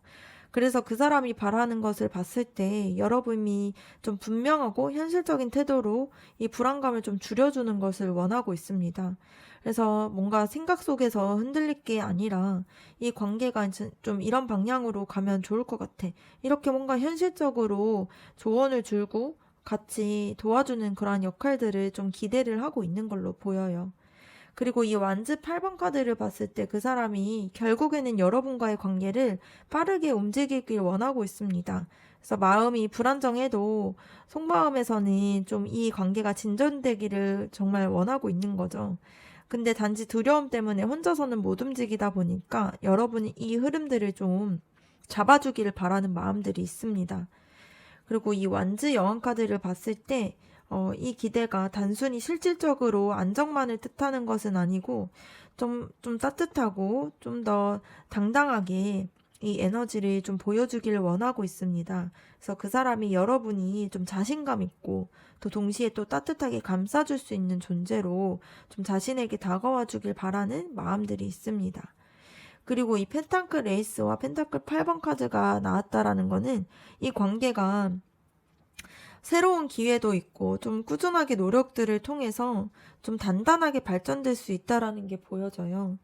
그래서 그 사람이 바라는 것을 봤을 때 여러분이 좀 분명하고 현실적인 태도로 이 불안감을 좀 줄여주는 것을 원하고 있습니다. 그래서 뭔가 생각 속에서 흔들릴 게 아니라 이 관계가 좀 이런 방향으로 가면 좋을 것 같아. 이렇게 뭔가 현실적으로 조언을 줄고 같이 도와주는 그러한 역할들을 좀 기대를 하고 있는 걸로 보여요. 그리고 이 완즈 8번 카드를 봤을 때 그 사람이 결국에는 여러분과의 관계를 빠르게 움직이길 원하고 있습니다. 그래서 마음이 불안정해도 속마음에서는 좀 이 관계가 진전되기를 정말 원하고 있는 거죠. 근데 단지 두려움 때문에 혼자서는 못 움직이다 보니까 여러분이 이 흐름들을 좀 잡아주기를 바라는 마음들이 있습니다. 그리고 이 완즈 여왕 카드를 봤을 때, 이 기대가 단순히 실질적으로 안정만을 뜻하는 것은 아니고, 좀 따뜻하고, 좀 더 당당하게 이 에너지를 좀 보여주길 원하고 있습니다. 그래서 그 사람이 여러분이 좀 자신감 있고, 또 동시에 또 따뜻하게 감싸줄 수 있는 존재로 좀 자신에게 다가와 주길 바라는 마음들이 있습니다. 그리고 이 펜타클 레이스와 펜타클 8번 카드가 나왔다라는 거는 이 관계가 새로운 기회도 있고 좀 꾸준하게 노력들을 통해서 좀 단단하게 발전될 수 있다라는 게 보여져요.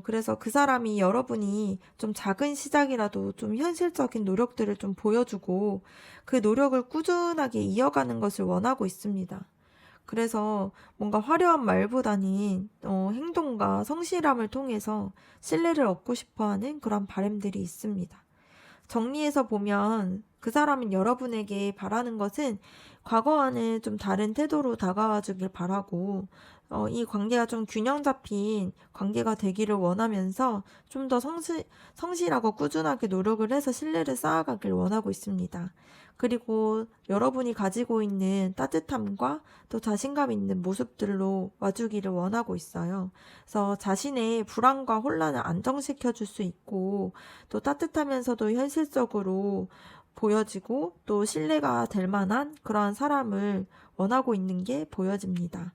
그래서 그 사람이 여러분이 좀 작은 시작이라도 좀 현실적인 노력들을 좀 보여주고 그 노력을 꾸준하게 이어가는 것을 원하고 있습니다. 그래서 뭔가 화려한 말보다는 행동과 성실함을 통해서 신뢰를 얻고 싶어 하는 그런 바람들이 있습니다. 정리해서 보면 그 사람은 여러분에게 바라는 것은 과거와는 좀 다른 태도로 다가와 주길 바라고, 이 관계가 좀 균형 잡힌 관계가 되기를 원하면서 좀 더 성실하고 꾸준하게 노력을 해서 신뢰를 쌓아가길 원하고 있습니다. 그리고 여러분이 가지고 있는 따뜻함과 또 자신감 있는 모습들로 와주기를 원하고 있어요. 그래서 자신의 불안과 혼란을 안정시켜 줄 수 있고, 또 따뜻하면서도 현실적으로 보여지고 또 신뢰가 될 만한 그러한 사람을 원하고 있는 게 보여집니다.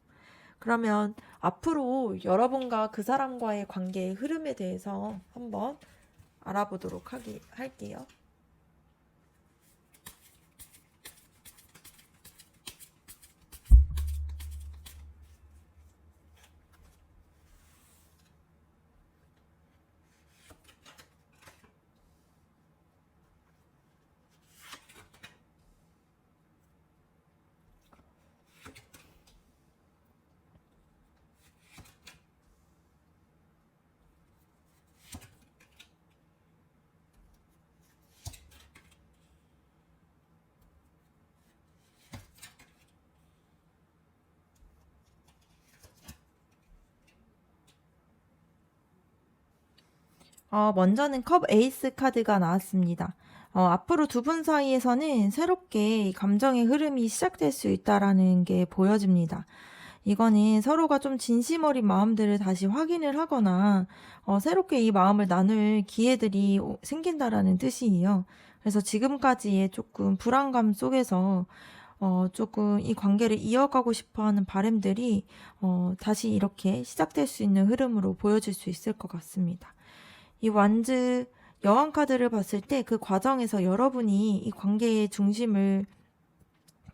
그러면 앞으로 여러분과 그 사람과의 관계의 흐름에 대해서 한번 알아보도록 할게요. 먼저는 컵 에이스 카드가 나왔습니다. 앞으로 두 분 사이에서는 새롭게 이 감정의 흐름이 시작될 수 있다라는 게 보여집니다. 이거는 서로가 좀 진심 어린 마음들을 다시 확인을 하거나 새롭게 이 마음을 나눌 기회들이 생긴다라는 뜻이에요. 그래서 지금까지의 조금 불안감 속에서 조금 이 관계를 이어가고 싶어 하는 바람들이 다시 이렇게 시작될 수 있는 흐름으로 보여질 수 있을 것 같습니다. 이 완즈 여왕 카드를 봤을 때 그 과정에서 여러분이 이 관계의 중심을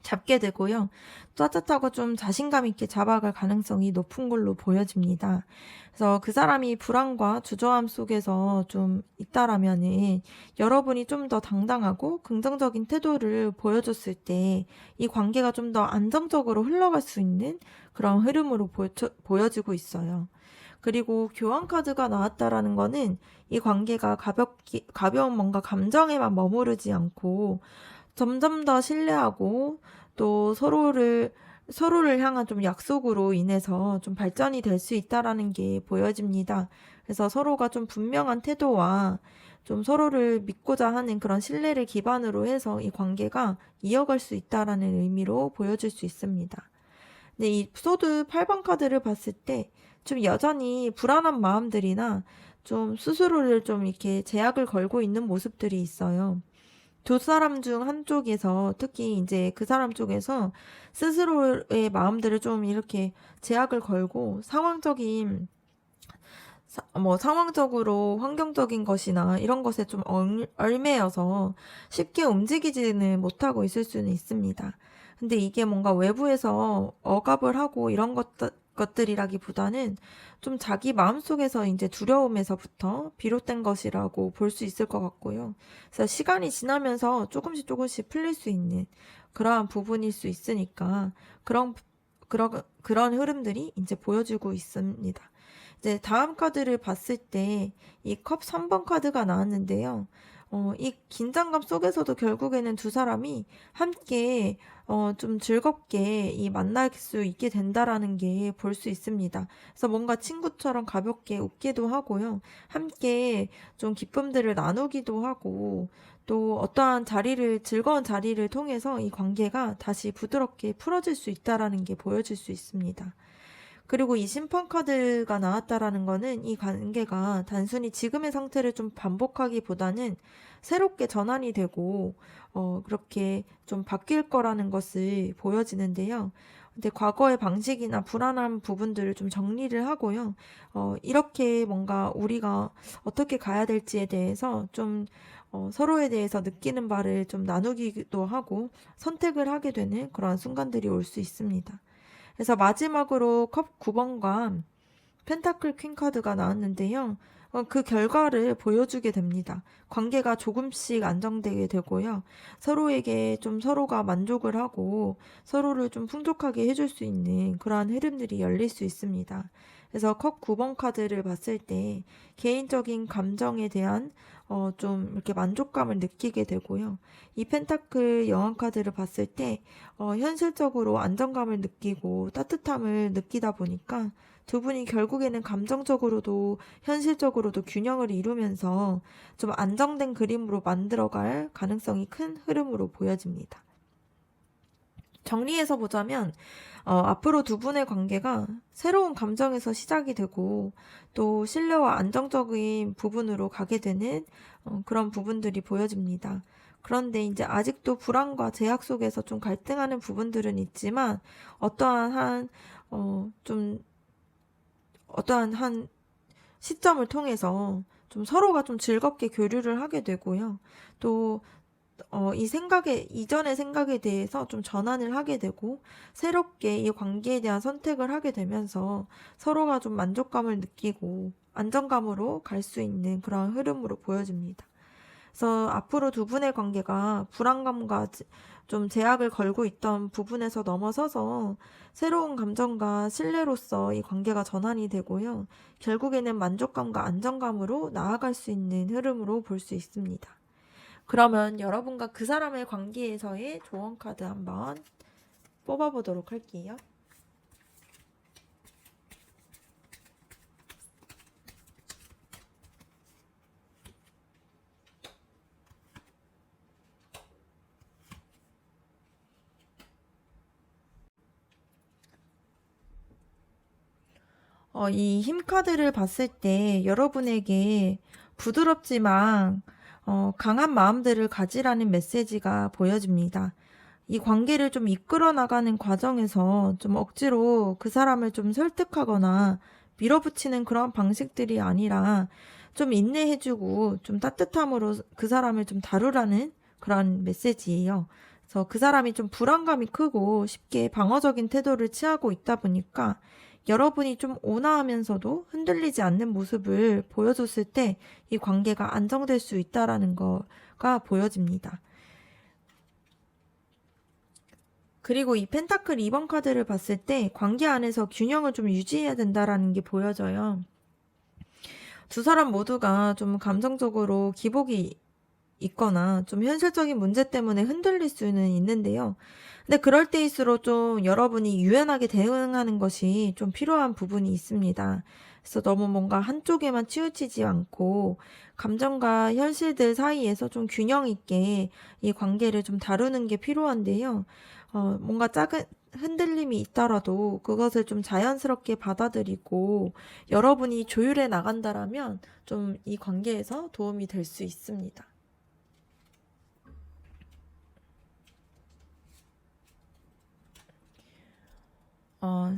잡게 되고요. 따뜻하고 좀 자신감 있게 잡아갈 가능성이 높은 걸로 보여집니다. 그래서 그 사람이 불안과 주저함 속에서 좀 있다라면은 여러분이 좀 더 당당하고 긍정적인 태도를 보여줬을 때 이 관계가 좀 더 안정적으로 흘러갈 수 있는 그런 흐름으로 보여지고 있어요. 그리고 교환 카드가 나왔다라는 거는 이 관계가 가벼운 뭔가 감정에만 머무르지 않고 점점 더 신뢰하고 또 서로를 향한 좀 약속으로 인해서 좀 발전이 될 수 있다라는 게 보여집니다. 그래서 서로가 좀 분명한 태도와 좀 서로를 믿고자 하는 그런 신뢰를 기반으로 해서 이 관계가 이어갈 수 있다라는 의미로 보여질 수 있습니다. 근데 이 소드 8번 카드를 봤을 때 좀 여전히 불안한 마음들이나 좀 스스로를 좀 이렇게 제약을 걸고 있는 모습들이 있어요. 두 사람 중 한쪽에서 특히 이제 그 사람 쪽에서 스스로의 마음들을 좀 이렇게 제약을 걸고 상황적으로 환경적인 것이나 이런 것에 좀 얽매여서 쉽게 움직이지는 못하고 있을 수는 있습니다. 근데 이게 뭔가 외부에서 억압을 하고 이런 것들이라기보다는 좀 자기 마음속에서 이제 두려움에서부터 비롯된 것이라고 볼 수 있을 것 같고요. 그래서 시간이 지나면서 조금씩 풀릴 수 있는 그러한 부분일 수 있으니까 그런 흐름들이 이제 보여지고 있습니다. 이제 다음 카드를 봤을 때 이 컵 3번 카드가 나왔는데요. 이 긴장감 속에서도 결국에는 두 사람이 함께 좀 즐겁게 만날 수 있게 된다라는 게 볼 수 있습니다. 그래서 뭔가 친구처럼 가볍게 웃기도 하고요. 함께 좀 기쁨들을 나누기도 하고 또 어떠한 즐거운 자리를 통해서 이 관계가 다시 부드럽게 풀어질 수 있다라는 게 보여질 수 있습니다. 그리고 이 심판 카드가 나왔다라는 거는 이 관계가 단순히 지금의 상태를 좀 반복하기보다는 새롭게 전환이 되고 그렇게 좀 바뀔 거라는 것을 보여지는데요. 근데 과거의 방식이나 불안한 부분들을 좀 정리를 하고요. 이렇게 뭔가 우리가 어떻게 가야 될지에 대해서 좀 서로에 대해서 느끼는 바를 좀 나누기도 하고 선택을 하게 되는 그런 순간들이 올 수 있습니다. 그래서 마지막으로 컵 9번과 펜타클 퀸 카드가 나왔는데요. 그 결과를 보여주게 됩니다. 관계가 조금씩 안정되게 되고요. 서로에게 좀 서로가 만족을 하고 서로를 좀 풍족하게 해줄 수 있는 그러한 흐름들이 열릴 수 있습니다. 그래서 컵 9번 카드를 봤을 때 개인적인 감정에 대한 좀 이렇게 만족감을 느끼게 되고요. 이 펜타클 여왕 카드를 봤을 때 현실적으로 안정감을 느끼고 따뜻함을 느끼다 보니까 두 분이 결국에는 감정적으로도 현실적으로도 균형을 이루면서 좀 안정된 그림으로 만들어갈 가능성이 큰 흐름으로 보여집니다. 정리해서 보자면 앞으로 두 분의 관계가 새로운 감정에서 시작이 되고 또 신뢰와 안정적인 부분으로 가게 되는 그런 부분들이 보여집니다. 그런데 이제 아직도 불안과 제약 속에서 좀 갈등하는 부분들은 있지만 어떠한 좀 어떠한 한 시점을 통해서 좀 서로가 좀 즐겁게 교류를 하게 되고요. 또 이전의 생각에 대해서 좀 전환을 하게 되고, 새롭게 이 관계에 대한 선택을 하게 되면서 서로가 좀 만족감을 느끼고 안정감으로 갈 수 있는 그런 흐름으로 보여집니다. 그래서 앞으로 두 분의 관계가 불안감과 좀 제약을 걸고 있던 부분에서 넘어서서 새로운 감정과 신뢰로서 이 관계가 전환이 되고요. 결국에는 만족감과 안정감으로 나아갈 수 있는 흐름으로 볼 수 있습니다. 그러면 여러분과 그 사람의 관계에서의 조언 카드 한번 뽑아보도록 할게요. 이 힘카드를 봤을 때 여러분에게 부드럽지만 강한 마음들을 가지라는 메시지가 보여집니다. 이 관계를 좀 이끌어 나가는 과정에서 좀 억지로 그 사람을 좀 설득하거나 밀어붙이는 그런 방식들이 아니라 좀 인내해주고 좀 따뜻함으로 그 사람을 좀 다루라는 그런 메시지예요. 그래서 그 사람이 좀 불안감이 크고 쉽게 방어적인 태도를 취하고 있다 보니까 여러분이 좀 온화하면서도 흔들리지 않는 모습을 보여줬을 때 이 관계가 안정될 수 있다라는 거가 보여집니다. 그리고 이 펜타클 2번 카드를 봤을 때 관계 안에서 균형을 좀 유지해야 된다라는 게 보여져요. 두 사람 모두가 좀 감정적으로 기복이 있거나 좀 현실적인 문제 때문에 흔들릴 수는 있는데요. 근데 그럴 때일수록 좀 여러분이 유연하게 대응하는 것이 좀 필요한 부분이 있습니다. 그래서 너무 뭔가 한쪽에만 치우치지 않고 감정과 현실들 사이에서 좀 균형 있게 이 관계를 좀 다루는 게 필요한데요. 뭔가 작은 흔들림이 있더라도 그것을 좀 자연스럽게 받아들이고 여러분이 조율해 나간다라면 좀 이 관계에서 도움이 될 수 있습니다.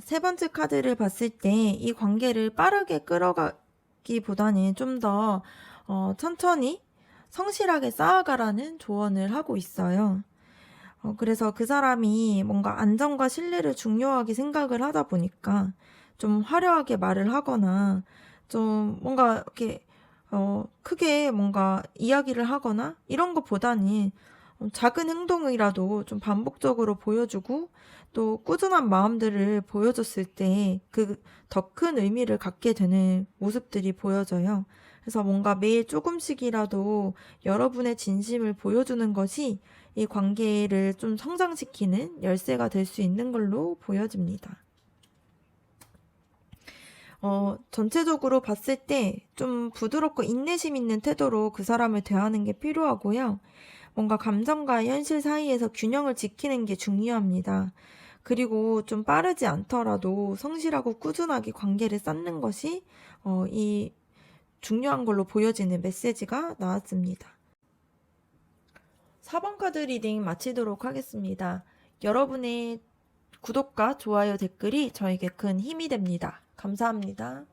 세 번째 카드를 봤을 때 이 관계를 빠르게 끌어가기보다는 좀 더 천천히 성실하게 쌓아가라는 조언을 하고 있어요. 그래서 그 사람이 뭔가 안정과 신뢰를 중요하게 생각을 하다 보니까 좀 화려하게 말을 하거나 좀 뭔가 이렇게 크게 뭔가 이야기를 하거나 이런 것보다는 작은 행동이라도 좀 반복적으로 보여주고 또 꾸준한 마음들을 보여줬을 때 그 더 큰 의미를 갖게 되는 모습들이 보여져요. 그래서 뭔가 매일 조금씩이라도 여러분의 진심을 보여주는 것이 이 관계를 좀 성장시키는 열쇠가 될 수 있는 걸로 보여집니다. 전체적으로 봤을 때 좀 부드럽고 인내심 있는 태도로 그 사람을 대하는 게 필요하고요. 뭔가 감정과 현실 사이에서 균형을 지키는 게 중요합니다. 그리고 좀 빠르지 않더라도 성실하고 꾸준하게 관계를 쌓는 것이 이 중요한 걸로 보여지는 메시지가 나왔습니다. 4번 카드 리딩 마치도록 하겠습니다. 여러분의 구독과 좋아요, 댓글이 저에게 큰 힘이 됩니다. 감사합니다.